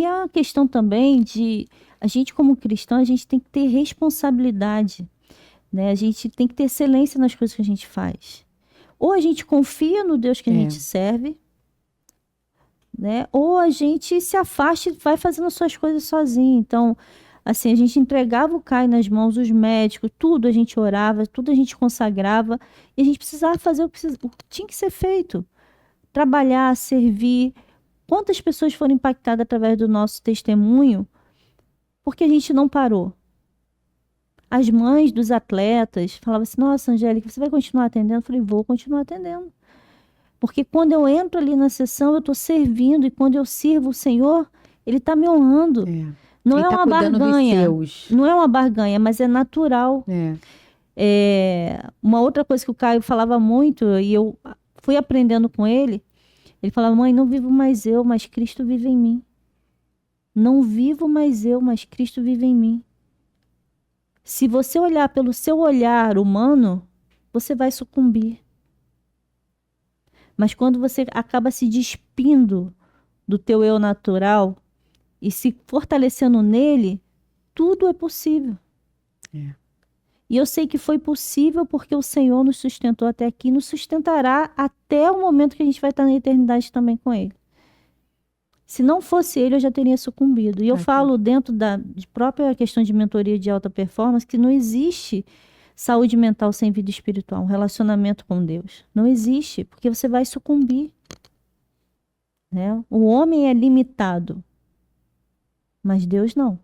S1: a questão também de, a gente como cristão, a gente tem que ter responsabilidade, né? A gente tem que ter excelência nas coisas que a gente faz. Ou a gente confia no Deus que a gente serve, né? Ou a gente se afasta e vai fazendo as suas coisas sozinho. Então, assim, a gente entregava o Caio nas mãos, os médicos, tudo a gente orava, tudo a gente consagrava, e a gente precisava fazer o que tinha que ser feito. Trabalhar, servir. Quantas pessoas foram impactadas através do nosso testemunho porque a gente não parou? As mães dos atletas falavam assim, nossa, Angélica, você vai continuar atendendo? Eu falei, vou continuar atendendo. Porque quando eu entro ali na sessão, eu estou servindo, e quando eu sirvo o Senhor, Ele está me honrando. Não é uma barganha. Não é uma barganha, mas é natural. Uma outra coisa que o Caio falava muito, e eu fui aprendendo com ele, ele falava, mãe, não vivo mais eu, mas Cristo vive em mim. Não vivo mais eu, mas Cristo vive em mim. Se você olhar pelo seu olhar humano, você vai sucumbir. Mas quando você acaba se despindo do teu eu natural e se fortalecendo nele, tudo é possível. E eu sei que foi possível porque o Senhor nos sustentou até aqui, nos sustentará até o momento que a gente vai estar na eternidade também com Ele. Se não fosse Ele, eu já teria sucumbido. E eu falo dentro de própria questão de mentoria de alta performance que não existe saúde mental sem vida espiritual, um relacionamento com Deus. Não existe, porque você vai sucumbir, né? O homem é limitado, mas Deus não.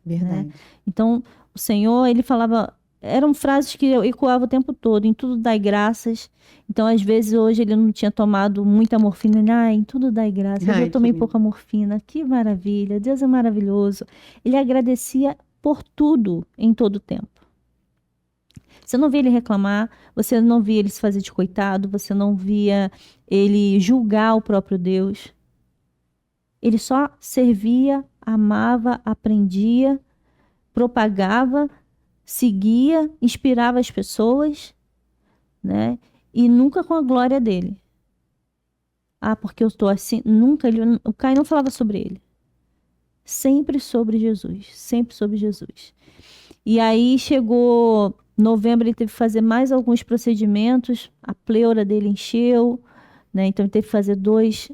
S2: Verdade.
S1: Né? Então, o Senhor, Ele falava... Eram frases que eu ecoava o tempo todo, em tudo dai graças. Então, às vezes, hoje ele não tinha tomado muita morfina. Ele, em tudo dai graças. Eu tomei pouca morfina. Que maravilha, Deus é maravilhoso. Ele agradecia por tudo, em todo o tempo. Você não via ele reclamar, você não via ele se fazer de coitado, você não via ele julgar o próprio Deus. Ele só servia, amava, aprendia, propagava, seguia, inspirava as pessoas, né? E nunca com a glória dele. Porque eu estou assim. Nunca, o Caio não falava sobre ele. Sempre sobre Jesus. Sempre sobre Jesus. E aí chegou novembro ele teve que fazer mais alguns procedimentos, a pleura dele encheu, né? Então ele teve que fazer 2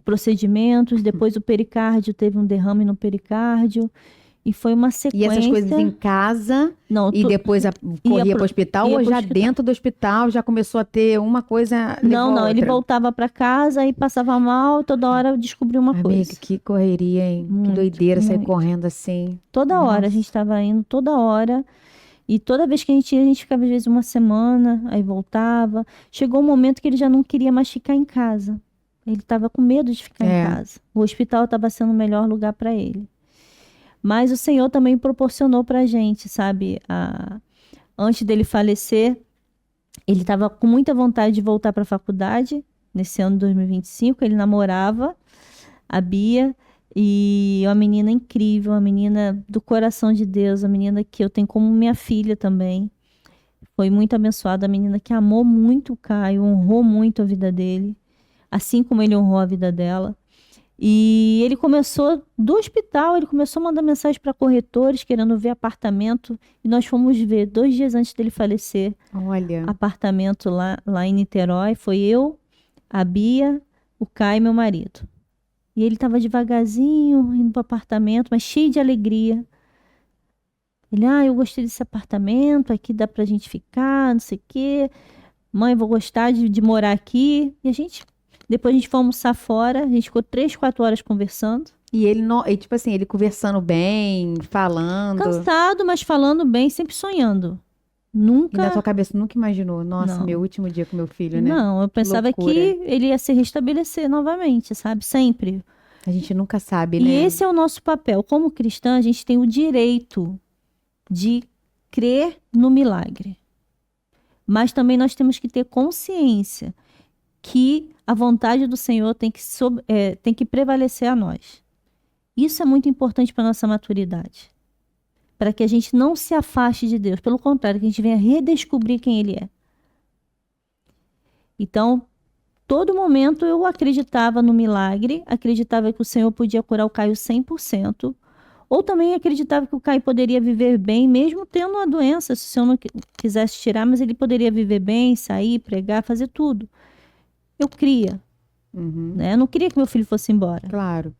S1: procedimentos, depois o pericárdio, teve um derrame no pericárdio, e foi uma
S2: E
S1: sequência.
S2: essas coisas em casa
S1: Não,
S2: e depois corria para o hospital,
S1: ia
S2: ou
S1: pro
S2: já
S1: hospital.
S2: dentro do hospital já começou a ter uma coisa
S1: Não,
S2: levou a
S1: ele
S2: outra?
S1: voltava para casa e passava mal, toda hora eu descobria uma
S2: Amiga,
S1: coisa.
S2: que correria, hein? Que
S1: Muito,
S2: doideira sair
S1: muito.
S2: correndo assim.
S1: Toda hora a
S2: Nossa.
S1: gente estava indo, toda hora. E toda vez que a gente ia, a gente ficava às vezes uma semana, aí voltava. Chegou um momento que ele já não queria mais ficar em casa. Ele estava com medo de ficar
S2: É.
S1: em casa. O hospital estava sendo o melhor lugar para ele. Mas o Senhor também proporcionou para a gente, sabe? Antes dele falecer, ele estava com muita vontade de voltar para a faculdade, nesse ano de 2025. Ele namorava a Bia, e uma menina incrível, uma menina do coração de Deus, uma menina que eu tenho como minha filha também. Foi muito abençoada, a menina que amou muito o Caio, honrou muito a vida dele, assim como ele honrou a vida dela. E ele começou, do hospital, ele começou a mandar mensagem para corretores, querendo ver apartamento. E nós fomos ver, 2 dias antes dele falecer,
S2: Olha.
S1: apartamento lá em Niterói. Foi eu, a Bia, o Caio e meu marido. E ele estava devagarzinho, indo para o apartamento, mas cheio de alegria. Ele, eu gostei desse apartamento, aqui dá pra gente ficar, não sei o quê. Mãe, vou gostar de morar aqui. E depois a gente foi almoçar fora, a gente ficou 3, 4 horas conversando.
S2: E ele não, e, tipo assim, ele conversando bem, falando.
S1: Cansado, mas falando bem, sempre sonhando.
S2: E na
S1: Nunca.
S2: tua cabeça nunca imaginou, nossa,
S1: Não.
S2: meu último dia com meu filho, né?
S1: Não, eu pensava
S2: loucura.
S1: que ele ia se restabelecer novamente, sabe? Sempre.
S2: A gente nunca sabe,
S1: E
S2: né?
S1: esse é o nosso papel. Como cristã, a gente tem o direito de crer no milagre. Mas também nós temos que ter consciência que a vontade do Senhor tem que prevalecer a nós. Isso é muito importante para a nossa maturidade. Para que a gente não se afaste de Deus. Pelo contrário, que a gente venha redescobrir quem Ele é. Então, todo momento eu acreditava no milagre, acreditava que o Senhor podia curar o Caio 100%, ou também acreditava que o Caio poderia viver bem, mesmo tendo uma doença, se o Senhor não quisesse tirar, mas ele poderia viver bem, sair, pregar, fazer tudo. Eu cria,
S2: Uhum,
S1: né? Eu não queria que meu filho fosse embora.
S2: claro.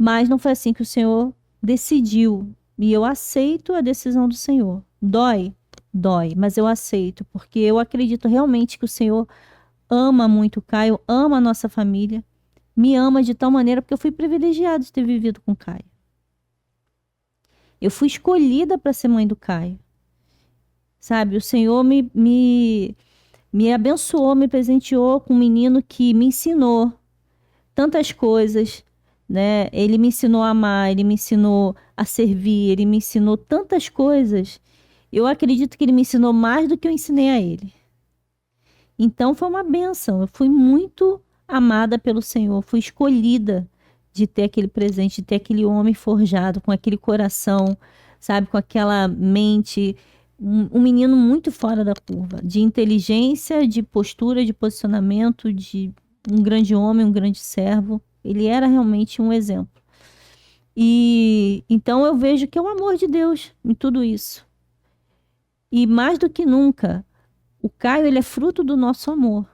S1: Mas não foi assim que o Senhor decidiu. E eu aceito a decisão do Senhor. Dói? Dói, mas eu aceito, porque eu acredito realmente que o Senhor ama muito o Caio, ama a nossa família, me ama de tal maneira, porque eu fui privilegiada de ter vivido com o Caio. Eu fui escolhida para ser mãe do Caio. Sabe, o Senhor me abençoou, me presenteou com um menino que me ensinou tantas coisas, né? Ele me ensinou a amar, ele me ensinou a servir, ele me ensinou tantas coisas. Eu acredito que ele me ensinou mais do que eu ensinei a ele. Então foi uma bênção. Eu fui muito amada pelo Senhor, fui escolhida de ter aquele presente, de ter aquele homem forjado, com aquele coração, sabe, com aquela mente, um menino muito fora da curva, de inteligência, de postura, de posicionamento, de um grande homem, um grande servo. Ele era realmente um exemplo. E então eu vejo que é o amor de Deus em tudo isso. E mais do que nunca, o Caio, ele é fruto do nosso amor.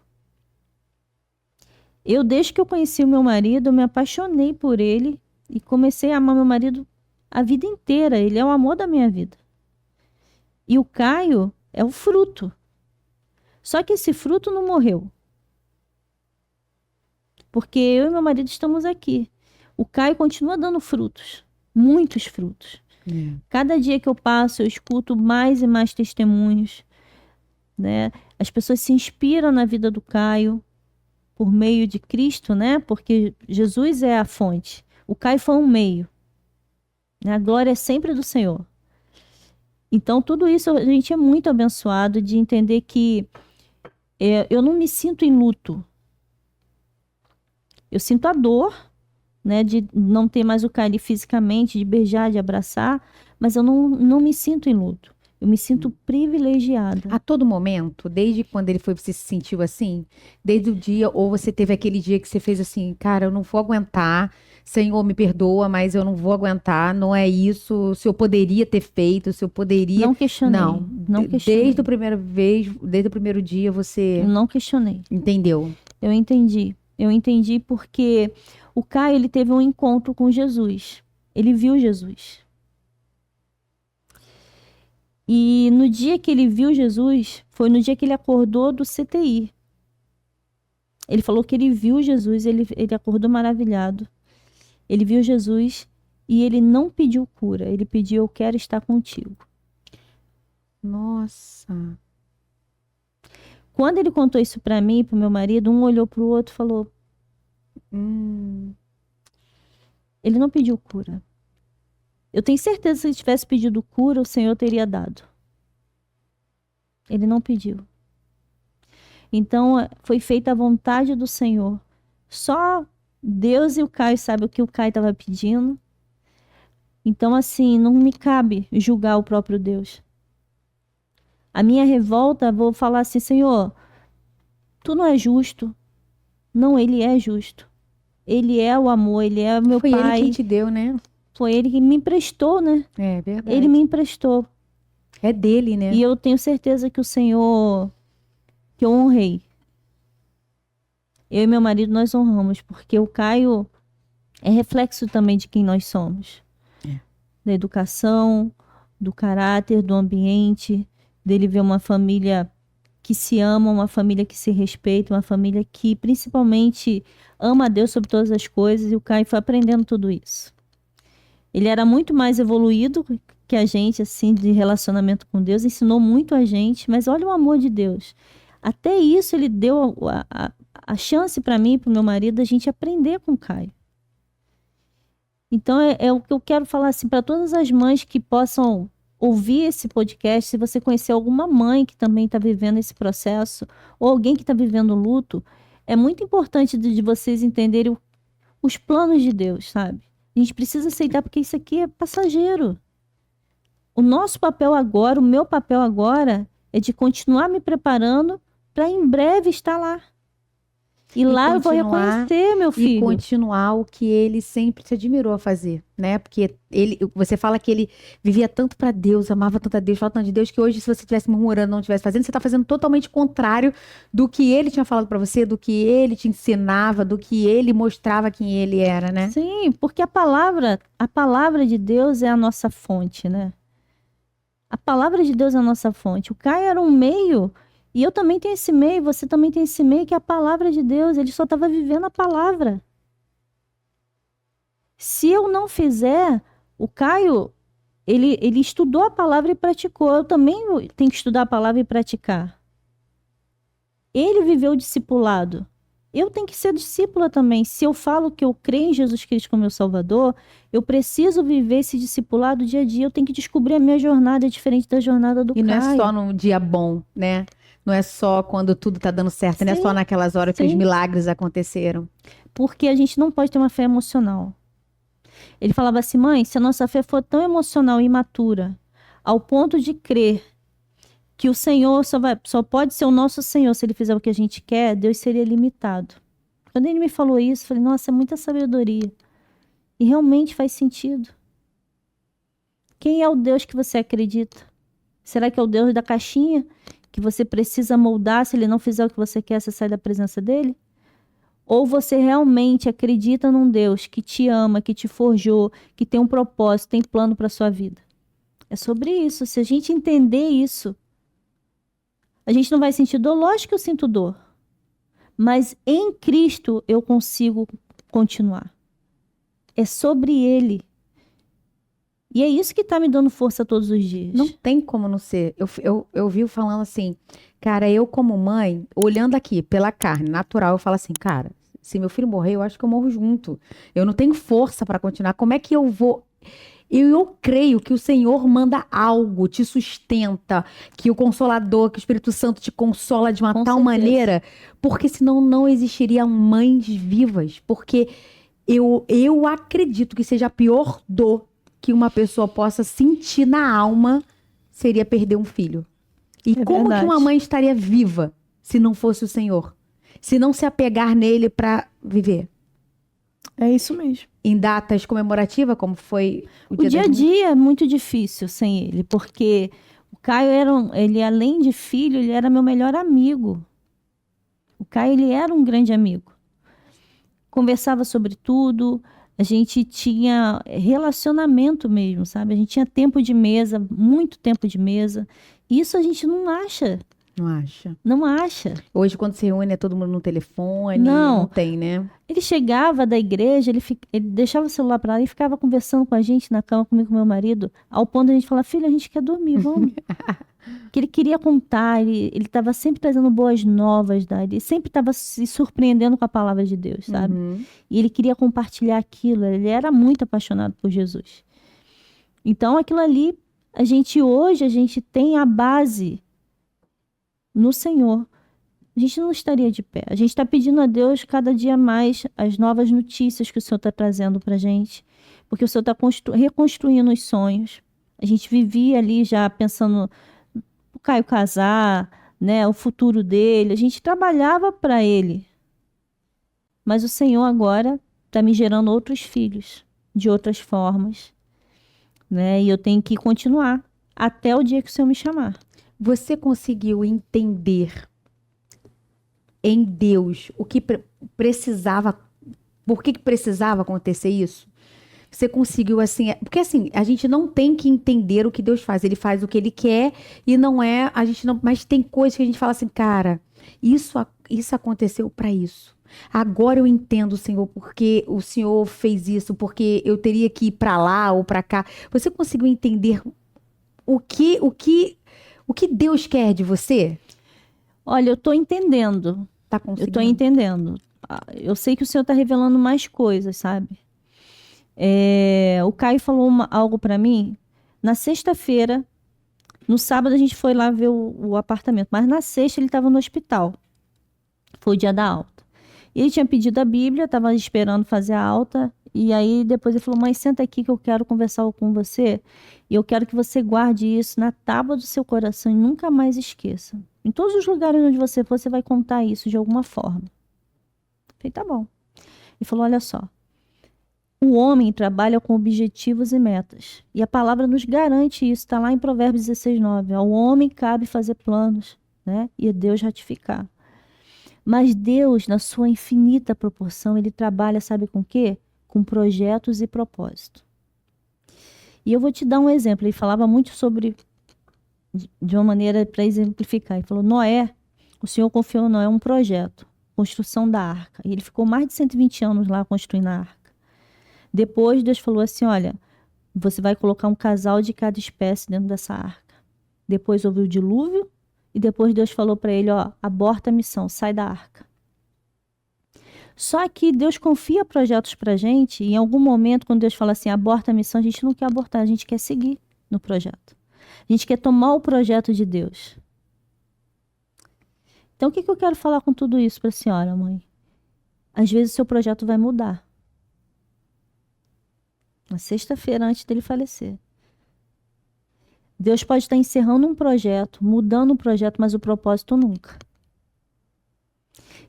S1: Eu, desde que eu conheci o meu marido, eu me apaixonei por ele e comecei a amar meu marido a vida inteira. Ele é o amor da minha vida. E o Caio é o fruto. Só que esse fruto não morreu. Porque eu e meu marido estamos aqui. O Caio continua dando frutos. Muitos frutos. Cada dia que eu passo, eu escuto mais e mais testemunhos, né? As pessoas se inspiram na vida do Caio por meio de Cristo, né? Porque Jesus é a fonte. O Caio foi um meio. A glória é sempre do Senhor. Então, tudo isso a gente é muito abençoado de entender que eu não me sinto em luto. Eu sinto a dor, né, de não ter mais o Caio fisicamente, de beijar, de abraçar, mas eu não me sinto em luto. Eu me sinto privilegiada.
S2: A todo momento, desde quando ele foi, você se sentiu assim? Desde o dia, ou você teve aquele dia que você fez assim, cara, eu não vou aguentar, Senhor, me perdoa, mas eu não vou aguentar, não é isso, se eu poderia ter feito, se eu poderia...
S1: Não questionei.
S2: Não,
S1: Não questionei.
S2: desde a primeira vez, desde o primeiro dia, você
S1: Eu não questionei.
S2: entendeu?
S1: Eu entendi. Eu entendi porque o Caio, ele teve um encontro com Jesus. Ele viu Jesus. E no dia que ele viu Jesus, foi no dia que ele acordou do CTI. Ele falou que ele viu Jesus, ele acordou maravilhado. Ele viu Jesus e ele não pediu cura. Ele pediu, eu quero estar contigo.
S2: Nossa.
S1: Quando ele contou isso pra mim e pro meu marido, um olhou pro outro e falou, ele não pediu cura. Eu tenho certeza que se ele tivesse pedido cura, o Senhor teria dado. Ele não pediu. Então, foi feita a vontade do Senhor. Só Deus e o Caio sabem o que o Caio estava pedindo. Então, assim, não me cabe julgar o próprio Deus. A minha revolta, vou falar assim, Senhor, tu não é justo. Não, ele é justo. Ele é o amor, ele é o meu
S2: Foi
S1: pai.
S2: ele quem te deu, né?
S1: Foi ele que me emprestou, né?
S2: É verdade.
S1: Ele me emprestou.
S2: É dele, né?
S1: E eu tenho certeza que o Senhor, que eu honrei. Eu e meu marido, nós honramos, porque o Caio é reflexo também de quem nós somos.
S2: É.
S1: Da educação, do caráter, do ambiente, dele ver uma família que se ama, uma família que se respeita, uma família que principalmente ama a Deus sobre todas as coisas, e o Caio foi aprendendo tudo isso. Ele era muito mais evoluído que a gente, assim, de relacionamento com Deus, ensinou muito a gente, mas olha o amor de Deus. Até isso ele deu a chance para mim e para o meu marido a gente aprender com o Caio. Então é o que eu quero falar assim para todas as mães que possam ouvir esse podcast, se você conhecer alguma mãe que também está vivendo esse processo, ou alguém que está vivendo luto, é muito importante de vocês entenderem os planos de Deus, sabe? A gente precisa aceitar porque isso aqui é passageiro. O nosso papel agora, o meu papel agora, é de continuar me preparando para em breve estar lá. E lá eu vou reconhecer, meu filho.
S2: E continuar o que ele sempre te admirou a fazer, né? Porque você fala que ele vivia tanto para Deus, amava tanto a Deus, falava tanto de Deus, que hoje, se você estivesse murmurando, não estivesse fazendo, você está fazendo totalmente contrário do que ele tinha falado para você, do que ele te ensinava, do que ele mostrava quem ele era, né?
S1: Sim, porque a palavra de Deus é a nossa fonte, né? A palavra de Deus é a nossa fonte. O Caio era um meio, e eu também tenho esse meio, você também tem esse meio, que é a palavra de Deus. Ele só estava vivendo a palavra. Se eu não fizer, o Caio, ele estudou a palavra e praticou. Eu também tenho que estudar a palavra e praticar. Ele viveu o discipulado. Eu tenho que ser discípula também. Se eu falo que eu creio em Jesus Cristo como meu Salvador, eu preciso viver esse discipulado dia a dia. Eu tenho que descobrir a minha jornada diferente da jornada do Caio.
S2: E não é só num dia bom, né? Não é só quando tudo tá dando certo,
S1: Sim,
S2: não é só naquelas horas que os
S1: sim.
S2: milagres aconteceram.
S1: Porque a gente não pode ter uma fé emocional. Ele falava assim, mãe, se a nossa fé for tão emocional e imatura, ao ponto de crer que o Senhor só pode ser o nosso Senhor se Ele fizer o que a gente quer, Deus seria limitado. Quando ele me falou isso, eu falei, nossa, é muita sabedoria. E realmente faz sentido. Quem é o Deus que você acredita? Será que é o Deus da caixinha? Que você precisa moldar, se Ele não fizer o que você quer, você sai da presença dEle? Ou você realmente acredita num Deus que te ama, que te forjou, que tem um propósito, tem plano para sua vida? É sobre isso. Se a gente entender isso, a gente não vai sentir dor. Lógico que eu sinto dor. Mas em Cristo eu consigo continuar. É sobre Ele. E é isso que está me dando força todos os dias.
S2: Não tem como não ser. Eu vi falando assim, cara, eu como mãe, olhando aqui pela carne natural, eu falo assim, cara, se meu filho morrer, eu acho que eu morro junto. Eu não tenho força para continuar. Como é que eu vou... Eu creio que o Senhor manda algo, te sustenta, que o Consolador, que o Espírito Santo te consola de uma
S1: Com
S2: tal
S1: certeza.
S2: maneira, porque senão não existiriam mães vivas. Porque eu acredito que seja a pior dor que uma pessoa possa sentir na alma seria perder um filho. E
S1: É
S2: como
S1: verdade.
S2: que uma mãe estaria viva se não fosse o Senhor? Se não se apegar nele para viver?
S1: É isso mesmo.
S2: Em datas comemorativas, como foi o
S1: O
S2: Dia
S1: dia a
S2: das Mães?
S1: dia é muito difícil sem ele, porque o Caio ele além de filho, ele era meu melhor amigo. O Caio, ele era um grande amigo. Conversava sobre tudo, a gente tinha relacionamento mesmo, sabe? A gente tinha tempo de mesa, muito tempo de mesa. Isso a gente não acha,
S2: Não acha?
S1: não acha.
S2: Hoje, quando se reúne, é todo mundo no telefone.
S1: Não.
S2: Não tem, né?
S1: Ele chegava da igreja, ele deixava o celular para lá e ficava conversando com a gente na cama, comigo e com meu marido, ao ponto de a gente falar, filho, a gente quer dormir, vamos. Que ele queria contar, ele estava sempre trazendo boas novas, ele sempre estava se surpreendendo com a palavra de Deus, sabe?
S2: Uhum.
S1: E ele queria compartilhar aquilo, ele era muito apaixonado por Jesus. Então, aquilo ali, hoje, a gente tem a base no Senhor. A gente não estaria de pé. A gente está pedindo a Deus cada dia mais as novas notícias que o Senhor está trazendo para a gente, porque o Senhor está reconstruindo os sonhos. A gente vivia ali já pensando o Caio casar, né, o futuro dele. A gente trabalhava para ele. Mas o Senhor agora está me gerando outros filhos, de outras formas, né? E eu tenho que continuar até o dia que o Senhor me chamar.
S2: Você conseguiu entender em Deus o que precisava, por que precisava acontecer isso? Você conseguiu assim, porque assim, a gente não tem que entender o que Deus faz, ele faz o que ele quer e não é, a gente não, mas tem coisas que a gente fala assim, cara, isso aconteceu para isso. Agora eu entendo, Senhor, porque o Senhor fez isso, porque eu teria que ir para lá ou para cá. Você conseguiu entender o que Deus quer de você?
S1: Olha, eu estou entendendo.
S2: Tá
S1: Eu
S2: conseguindo?
S1: estou entendendo. Eu sei que o Senhor está revelando mais coisas, sabe? O Caio falou algo para mim na sexta-feira. No sábado a gente foi lá ver o apartamento, mas na sexta ele estava no hospital. Foi o dia da alta. E ele tinha pedido a Bíblia, estava esperando fazer a alta. E aí depois ele falou, mãe, senta aqui que eu quero conversar com você. E eu quero que você guarde isso na tábua do seu coração e nunca mais esqueça. Em todos os lugares onde você for, você vai contar isso de alguma forma. Eu falei, tá bom. Ele falou, olha só. O homem trabalha com objetivos e metas. E a palavra nos garante isso. Está lá em Provérbios 16:9. Ao homem cabe fazer planos, né? E a Deus ratificar. Mas Deus, na sua infinita proporção, ele trabalha, sabe com o quê? Com projetos e propósito. E eu vou te dar um exemplo. Ele falava muito sobre, de uma maneira para exemplificar. Ele falou, Noé, o Senhor confiou a Noé um projeto, construção da arca. E ele ficou mais de 120 anos lá construindo a arca. Depois Deus falou assim, olha, você vai colocar um casal de cada espécie dentro dessa arca. Depois houve o dilúvio e depois Deus falou para ele, ó, aborta a missão, sai da arca. Só que Deus confia projetos pra gente e em algum momento quando Deus fala assim, aborta a missão, a gente não quer abortar, a gente quer seguir no projeto. A gente quer tomar o projeto de Deus. Então o que eu quero falar com tudo isso para a senhora, mãe? Às vezes o seu projeto vai mudar. Na sexta-feira antes dele falecer. Deus pode estar encerrando um projeto, mudando um projeto, mas o propósito nunca.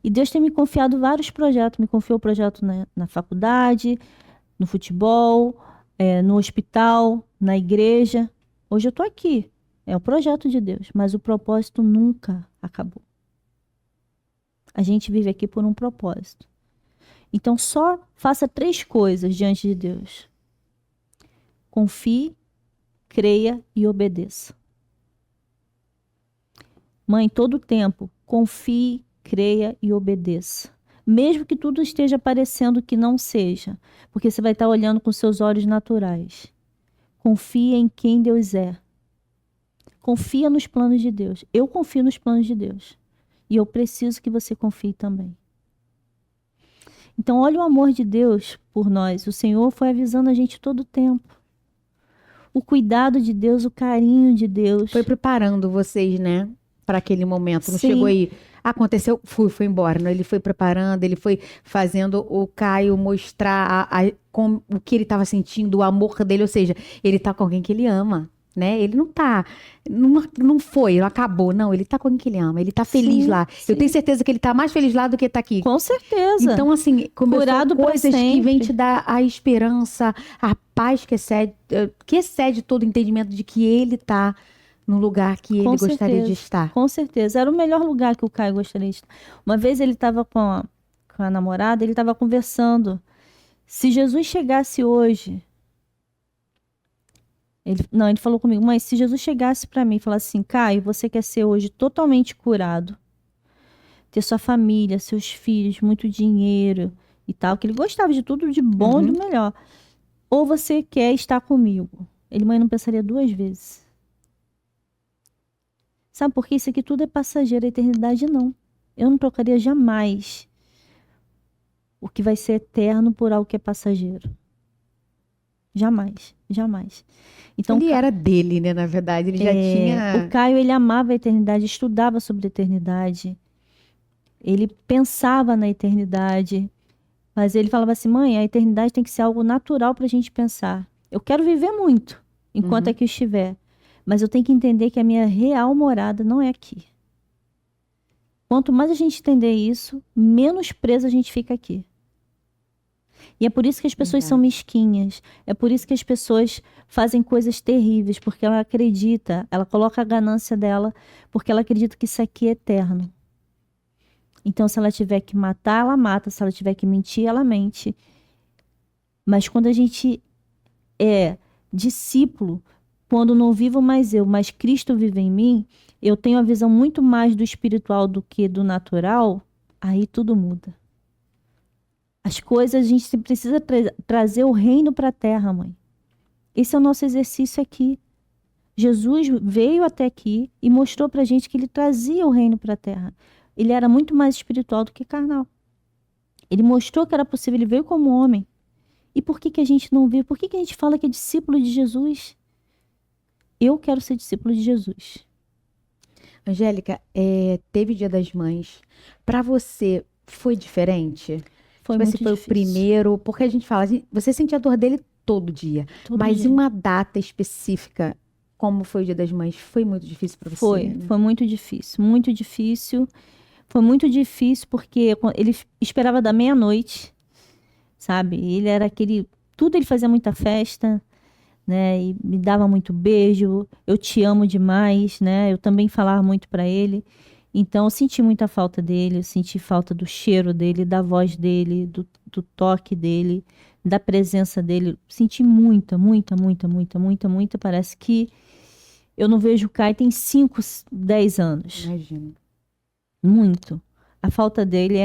S1: E Deus tem me confiado vários projetos. Me confiou o projeto na faculdade, no futebol, no hospital, na igreja. Hoje eu estou aqui. É o projeto de Deus, mas o propósito nunca acabou. A gente vive aqui por um propósito. Então só faça 3 coisas diante de Deus. Confie, creia e obedeça. Mãe, todo tempo, confie, creia e obedeça. Mesmo que tudo esteja parecendo que não seja, porque você vai estar olhando com seus olhos naturais. Confie em quem Deus é. Confia nos planos de Deus. Eu confio nos planos de Deus. E eu preciso que você confie também. Então, olha o amor de Deus por nós. O Senhor foi avisando a gente todo o tempo. O cuidado de Deus, o carinho de Deus.
S2: Foi preparando vocês, né? Para aquele momento. Não
S1: Sim.
S2: chegou aí. Aconteceu, foi embora. Não? Ele foi preparando, ele foi fazendo o Caio mostrar o que ele estava sentindo, o amor dele. Ou seja, ele está com alguém que ele ama. né? Ele não foi, não acabou, não. Ele tá com quem ele ama, ele tá feliz
S1: Sim,
S2: lá.
S1: sim.
S2: Eu tenho certeza que ele tá mais feliz lá do que tá aqui.
S1: Com certeza.
S2: Então, assim, começou
S1: Curado pra
S2: coisas que vêm
S1: sempre.
S2: te dar a esperança, a paz que excede todo o entendimento de que ele tá no lugar que ele
S1: Com
S2: gostaria de
S1: certeza.
S2: estar.
S1: Com certeza. Era o melhor lugar que o Caio gostaria de estar. Uma vez ele estava com a namorada, ele estava conversando. Se Jesus chegasse hoje, ele falou comigo, mas se Jesus chegasse para mim e falasse assim, Caio, você quer ser hoje totalmente curado, ter sua família, seus filhos, muito dinheiro e tal, que ele gostava de tudo de bom e do melhor. Ou você quer estar comigo? Ele, mãe, não pensaria duas vezes. Sabe por quê? Isso aqui tudo é passageiro, a eternidade não. Eu não trocaria jamais o que vai ser eterno por algo que é passageiro. Jamais, jamais. Então,
S2: Ele era dele, né? Na verdade, ele já tinha.
S1: o Caio, ele amava a eternidade, estudava sobre a eternidade. Ele pensava na eternidade. Mas ele falava assim, mãe, a eternidade tem que ser algo natural para a gente pensar. Eu quero viver muito, enquanto aqui estiver. Mas eu tenho que entender que a minha real morada não é aqui. Quanto mais a gente entender isso, menos preso a gente fica aqui. E é por isso que as pessoas são mesquinhas. É por isso que as pessoas fazem coisas terríveis, porque ela acredita, ela coloca a ganância dela, porque ela acredita que isso aqui é eterno. Então, se ela tiver que matar, ela mata. Se ela tiver que mentir, ela mente. Mas quando a gente é discípulo, quando não vivo mais eu, mas Cristo vive em mim, eu tenho a visão muito mais do espiritual do que do natural, aí tudo muda. As coisas, a gente precisa trazer o reino para a terra, mãe. Esse é o nosso exercício aqui. Jesus veio até aqui e mostrou para a gente que ele trazia o reino para a terra. Ele era muito mais espiritual do que carnal. Ele mostrou que era possível, ele veio como homem. E por que a gente não vê? Por que a gente fala que é discípulo de Jesus? Eu quero ser discípulo de Jesus.
S2: Angélica, teve Dia das Mães. Para você, foi diferente?
S1: Foi
S2: Tipo
S1: muito
S2: assim, foi
S1: difícil.
S2: o primeiro, porque a gente fala, você sente a dor dele todo dia.
S1: Todo
S2: mas
S1: dia.
S2: uma data específica, como foi o Dia das Mães, foi muito difícil para você?
S1: Foi,
S2: né?
S1: foi muito difícil, muito difícil. Foi muito difícil porque ele esperava da meia-noite, sabe? Ele era aquele, tudo ele fazia muita festa, né? E me dava muito beijo, eu te amo demais, né? Eu também falava muito para ele. Então eu senti muita falta dele, eu senti falta do cheiro dele, da voz dele, do toque dele, da presença dele. Senti muita, muita, muita, muita, muita, muita. Parece que eu não vejo o Caio tem 5, 10 anos.
S2: Imagino.
S1: Muito. A falta dele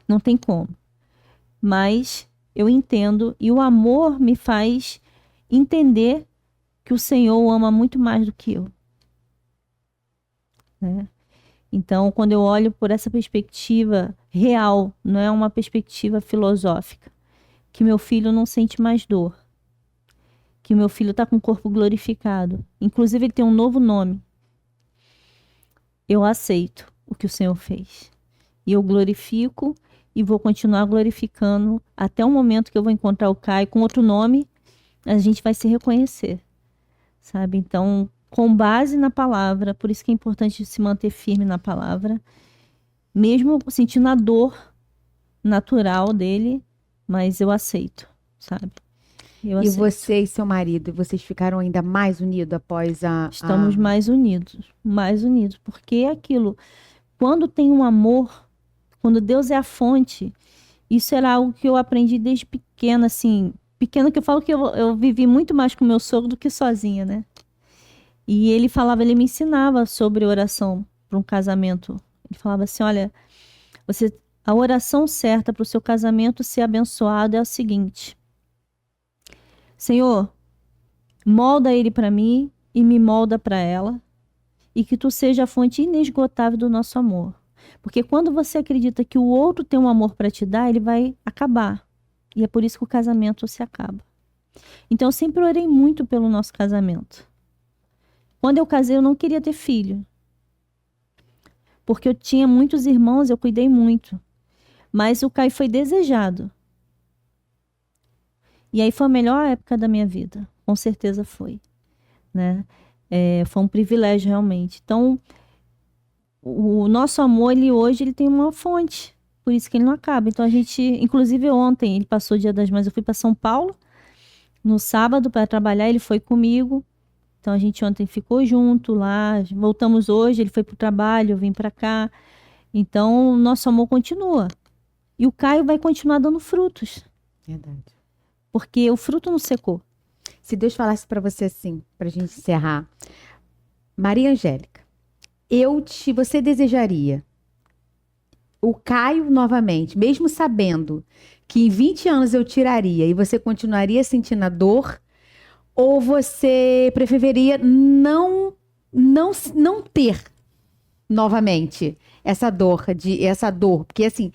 S1: não tem como. Mas eu entendo e o amor me faz entender que o Senhor o ama muito mais do que eu. Né? Então, quando eu olho por essa perspectiva real, não é uma perspectiva filosófica, que meu filho não sente mais dor, que meu filho está com o corpo glorificado, inclusive ele tem um novo nome, eu aceito o que o Senhor fez. E eu glorifico e vou continuar glorificando até o momento que eu vou encontrar o Caio com outro nome, a gente vai se reconhecer, sabe? Então, com base na palavra, por isso que é importante se manter firme na palavra, mesmo sentindo a dor natural dele, mas eu aceito, sabe? Eu
S2: E
S1: aceito.
S2: você e seu marido, vocês ficaram ainda mais unidos após
S1: Estamos mais unidos, porque é aquilo, quando tem um amor, quando Deus é a fonte, isso era algo que eu aprendi desde pequena, assim, pequena que eu falo que eu vivi muito mais com meu sogro do que sozinha, né? E ele me ensinava sobre oração para um casamento. Ele falava assim, olha, a oração certa para o seu casamento ser abençoado é a seguinte: Senhor, molda ele para mim e me molda para ela, e que tu seja a fonte inesgotável do nosso amor. Porque quando você acredita que o outro tem um amor para te dar, ele vai acabar. E é por isso que o casamento se acaba. Então eu sempre orei muito pelo nosso casamento. Quando eu casei, eu não queria ter filho. Porque eu tinha muitos irmãos, eu cuidei muito. Mas o Caio foi desejado. E aí foi a melhor época da minha vida. Com certeza foi. né? Foi um privilégio realmente. Então, o nosso amor, hoje, ele tem uma fonte. Por isso que ele não acaba. Então, a gente, inclusive ontem, ele passou o Dia das Mães, eu fui para São Paulo, no sábado, para trabalhar, ele foi comigo. Então, a gente ontem ficou junto lá, voltamos hoje, ele foi para o trabalho, eu vim para cá. Então, o nosso amor continua. E o Caio vai continuar dando frutos.
S2: Verdade.
S1: Porque o fruto não secou.
S2: Se Deus falasse para você assim, pra gente encerrar. Maria Angélica, você desejaria o Caio novamente, mesmo sabendo que em 20 anos eu tiraria e você continuaria sentindo a dor? Ou você preferiria não ter novamente essa dor? Porque assim,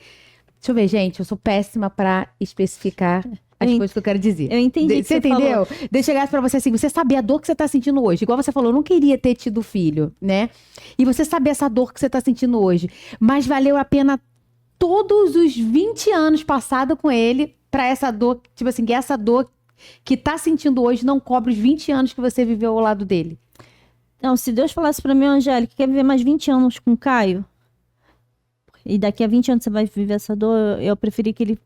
S2: deixa eu ver, gente, eu sou péssima para especificar as coisas que eu quero dizer.
S1: Eu entendi o que
S2: você entendeu?
S1: falou.
S2: Deixa eu chegar pra você assim, você saber a dor que você tá sentindo hoje. Igual você falou, eu não queria ter tido filho, né? E você saber essa dor que você tá sentindo hoje. Mas valeu a pena todos os 20 anos passados com ele pra essa dor, tipo assim, que essa dor que tá sentindo hoje não cobre os 20 anos que você viveu ao lado dele.
S1: Não, se Deus falasse pra mim, Angélica, quer viver mais 20 anos com o Caio? E daqui a 20 anos você vai viver essa dor, eu preferi que ele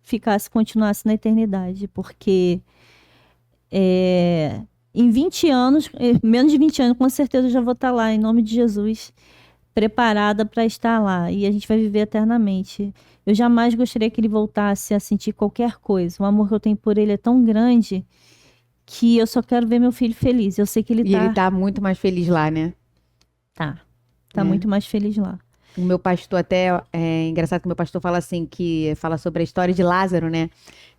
S1: continuasse na eternidade, porque em 20 anos, menos de 20 anos, com certeza eu já vou estar lá, em nome de Jesus, preparada para estar lá, e a gente vai viver eternamente. Eu jamais gostaria que ele voltasse a sentir qualquer coisa. O amor que eu tenho por ele é tão grande que eu só quero ver meu filho feliz. Eu sei que
S2: E ele tá muito mais feliz lá, né?
S1: Tá muito mais feliz lá.
S2: O meu pastor até, é engraçado que o meu pastor fala assim, que fala sobre a história de Lázaro, né?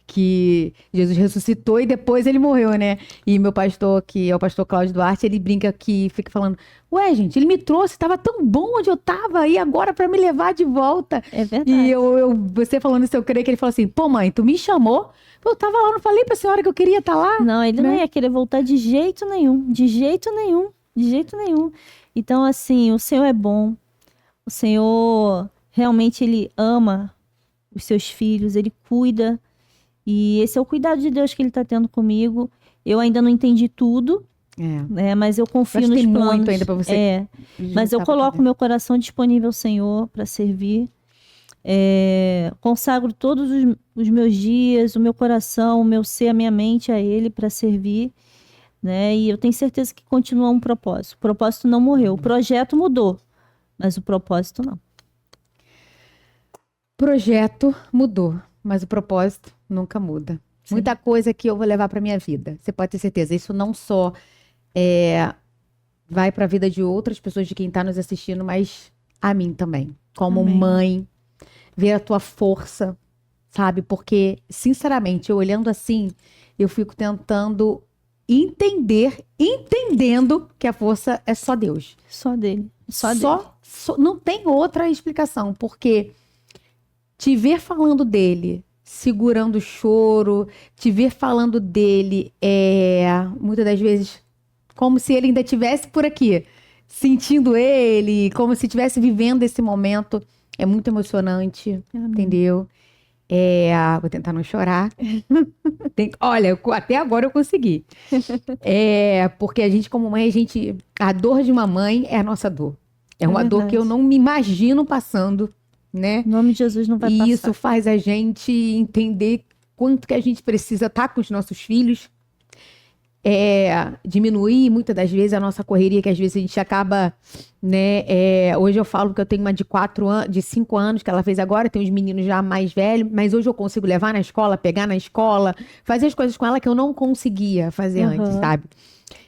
S2: Que Jesus ressuscitou e depois ele morreu, né? E meu pastor, que é o pastor Cláudio Duarte, ele brinca que fica falando, ué, gente, ele me trouxe, tava tão bom onde eu tava, e agora pra me levar de volta.
S1: É verdade.
S2: E você falando isso, eu creio que ele falou assim, pô mãe, tu me chamou? Eu tava lá, não falei pra senhora que eu queria estar lá?
S1: Não, ele não ia querer voltar de jeito nenhum, de jeito nenhum, de jeito nenhum. Então, assim, o Senhor é bom. O Senhor realmente ele ama os seus filhos, ele cuida. E esse é o cuidado de Deus que ele está tendo comigo. Eu ainda não entendi tudo, né? Mas eu confio nos
S2: tem
S1: planos.
S2: muito ainda para você.
S1: Mas eu coloco meu coração disponível ao Senhor para servir. Consagro todos os meus dias, o meu coração, o meu ser, a minha mente a Ele para servir. Né? E eu tenho certeza que continua um propósito. O propósito não morreu. O projeto mudou. Mas o propósito não.
S2: Projeto mudou, mas o propósito nunca muda.
S1: Sim.
S2: Muita coisa que eu vou levar para minha vida. Você pode ter certeza. Isso não só vai para a vida de outras pessoas, de quem está nos assistindo, mas a mim também. Como
S1: Amém.
S2: mãe, ver a tua força, sabe? Porque, sinceramente, eu olhando assim, eu fico tentando entendendo que a força é só Deus.
S1: Só dele. Só dele.
S2: Não tem outra explicação, porque te ver falando dele, segurando o choro, te ver falando dele, muitas das vezes, como se ele ainda estivesse por aqui, sentindo ele, como se estivesse vivendo esse momento, é muito emocionante, entendeu? Vou tentar não chorar. Olha, até agora eu consegui. Porque a gente, como mãe, a dor de uma mãe é a nossa dor. É uma dor que eu não me imagino passando, né?
S1: Em nome de Jesus não vai passar.
S2: E isso faz a gente entender quanto que a gente precisa estar com os nossos filhos. Diminuir muitas das vezes a nossa correria, que às vezes a gente acaba, né? Hoje eu falo que eu tenho uma de 5 anos que ela fez agora, tem os meninos já mais velhos, mas hoje eu consigo levar na escola, pegar na escola, fazer as coisas com ela que eu não conseguia fazer antes, sabe?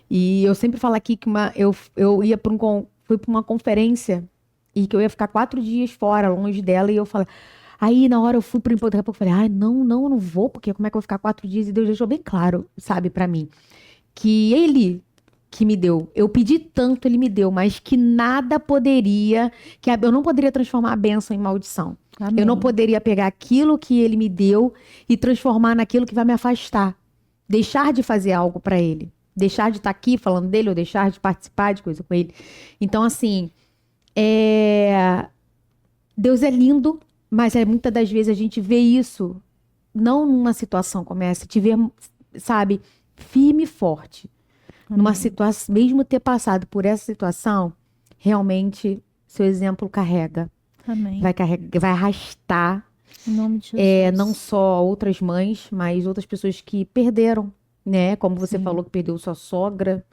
S2: E eu sempre falo aqui que eu ia fui para uma conferência e que eu ia ficar 4 dias fora, longe dela, e eu falei. Aí, na hora, eu fui pro daqui a pouco, eu falei, não, eu não vou, porque como é que eu vou ficar 4 dias? E Deus deixou bem claro, sabe, pra mim, que ele que me deu. Eu pedi tanto, ele me deu, mas que nada poderia, eu não poderia transformar a bênção em maldição. Amém. Eu não poderia pegar aquilo que ele me deu e transformar naquilo que vai me afastar. Deixar de fazer algo pra ele. Deixar de estar aqui falando dele, ou deixar de participar de coisa com ele. Então, assim, Deus é lindo, mas muitas das vezes a gente vê isso, não numa situação como essa, te ver, sabe, firme e forte. numa
S1: Amém.
S2: situação, mesmo ter passado por essa situação, realmente seu exemplo carrega.
S1: Amém.
S2: Vai arrastar
S1: Em nome de Jesus.
S2: não só outras mães, mas outras pessoas que perderam, né? Como você
S1: Sim.
S2: falou que perdeu sua sogra,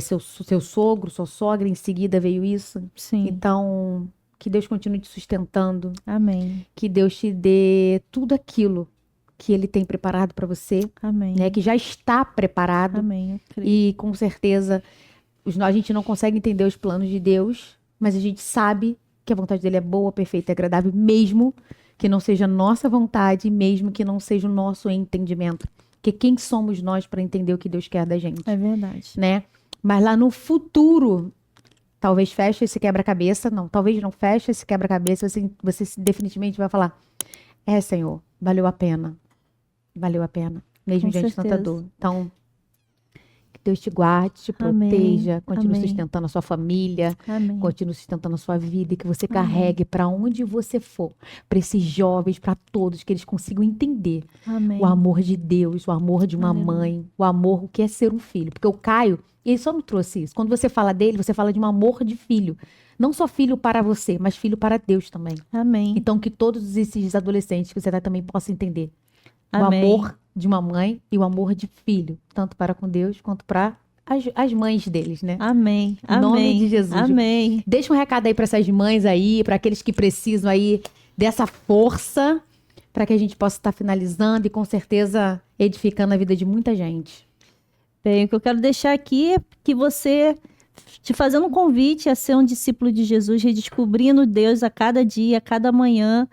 S2: seu sogro, sua sogra, em seguida veio isso.
S1: Sim.
S2: Então, que Deus continue te sustentando,
S1: Amém.
S2: que Deus te dê tudo aquilo que Ele tem preparado para você,
S1: Amém.
S2: né? Que já está preparado.
S1: Amém. Eu creio.
S2: E com certeza a gente não consegue entender os planos de Deus, mas a gente sabe que a vontade dele é boa, perfeita e agradável, mesmo que não seja a nossa vontade, mesmo que não seja o nosso entendimento. Porque quem somos nós para entender o que Deus quer da gente,
S1: É verdade.
S2: né? Mas lá no futuro, talvez feche esse quebra-cabeça, não, talvez não feche esse quebra-cabeça, você definitivamente vai falar, Senhor, valeu a pena, mesmo
S1: Com
S2: diante de tanta
S1: certeza.
S2: dor. Então, que Deus te guarde, te
S1: Amém.
S2: proteja, continue
S1: Amém.
S2: sustentando a sua família,
S1: Amém.
S2: continue sustentando a sua vida e que você
S1: Amém.
S2: carregue para onde você for, para esses jovens, para todos, que eles consigam entender
S1: Amém.
S2: o amor de Deus, o amor de uma
S1: Aleluia.
S2: mãe, o amor que é ser um filho. Porque o Caio, ele só me trouxe isso. Quando você fala dele, você fala de um amor de filho. Não só filho para você, mas filho para Deus também.
S1: Amém.
S2: Então, que todos esses adolescentes que você tá também possam entender o
S1: Amém.
S2: amor de uma mãe e o amor de filho, tanto para com Deus quanto para as mães deles, né?
S1: Amém.
S2: Em nome
S1: Amém.
S2: de Jesus.
S1: Amém.
S2: Deixa um recado aí para essas mães aí, para aqueles que precisam aí dessa força, para que a gente possa estar finalizando e com certeza edificando a vida de muita gente.
S1: Bem, o que eu quero deixar aqui é que você, te fazendo um convite a ser um discípulo de Jesus, redescobrindo Deus a cada dia, a cada manhã,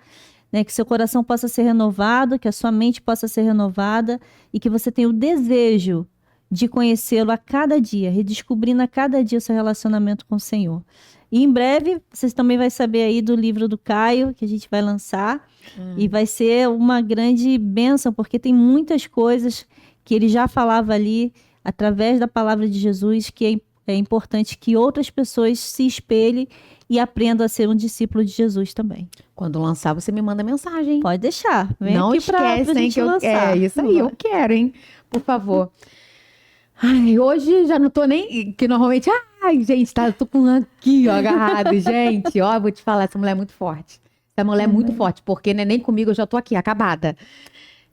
S1: né? Que seu coração possa ser renovado, que a sua mente possa ser renovada e que você tenha o desejo de conhecê-lo a cada dia, redescobrindo a cada dia o seu relacionamento com o Senhor. E em breve, vocês também vão saber aí do livro do Caio, que a gente vai lançar, e vai ser uma grande bênção, porque tem muitas coisas que ele já falava ali, através da palavra de Jesus, que é importante que outras pessoas se espelhem e aprendam a ser um discípulo de Jesus também.
S2: Quando lançar, você me manda mensagem.
S1: Pode deixar. Vem
S2: Não
S1: aqui pra
S2: esquece, hein,
S1: gente
S2: que
S1: lançar.
S2: isso aí, eu quero, hein? Por favor. Ai, hoje já não tô nem, que normalmente, gente, eu tô com um aqui, ó, agarrado, gente, ó, eu vou te falar, essa mulher é muito forte. Essa mulher é muito forte, porque não é nem comigo, eu já tô aqui, acabada.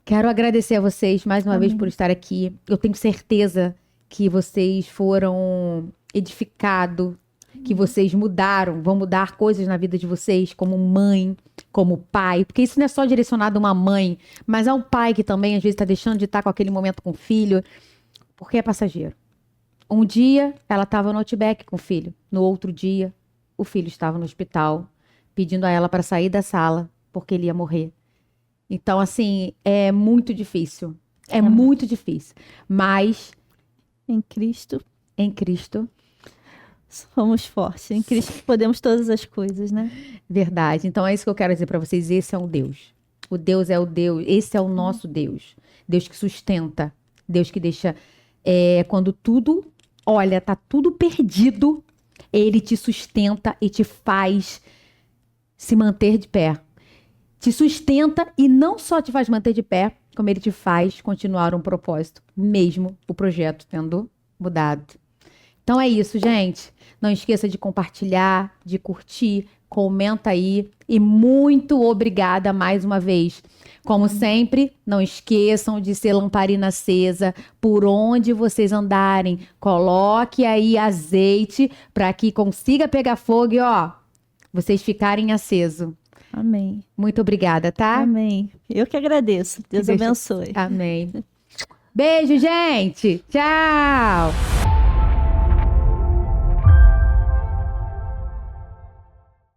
S2: Quero agradecer a vocês mais uma vez por estar aqui. Eu tenho certeza que vocês foram edificados, que vocês vão mudar coisas na vida de vocês, como mãe, como pai, porque isso não é só direcionado a uma mãe, mas ao pai que também às vezes está deixando de estar com aquele momento com o filho, porque é passageiro. Um dia ela estava no Outback com o filho, no outro dia o filho estava no hospital, pedindo a ela para sair da sala, porque ele ia morrer. Então, assim, é muito difícil. É muito difícil. Mas
S1: Em Cristo,
S2: em Cristo,
S1: somos fortes. Em Cristo podemos todas as coisas, né?
S2: verdade. Então é isso que eu quero dizer para vocês. Esse é um Deus. O Deus é o Deus. Esse é o nosso Deus. Deus que sustenta. Deus que deixa. Quando tudo, olha, tá tudo perdido, Ele te sustenta e te faz se manter de pé. Te sustenta e não só te faz manter de pé, como Ele te faz continuar um propósito, mesmo o projeto tendo mudado. Então é isso, gente. Não esqueça de compartilhar, de curtir, comenta aí. E muito obrigada mais uma vez. Como sempre, não esqueçam de ser lamparina acesa por onde vocês andarem. Coloque aí azeite para que consiga pegar fogo e, ó, vocês ficarem aceso.
S1: Amém.
S2: Muito obrigada, tá?
S1: Amém. Eu que agradeço. Deus
S2: Deus te-
S1: abençoe.
S2: Amém. Beijo, gente. Tchau.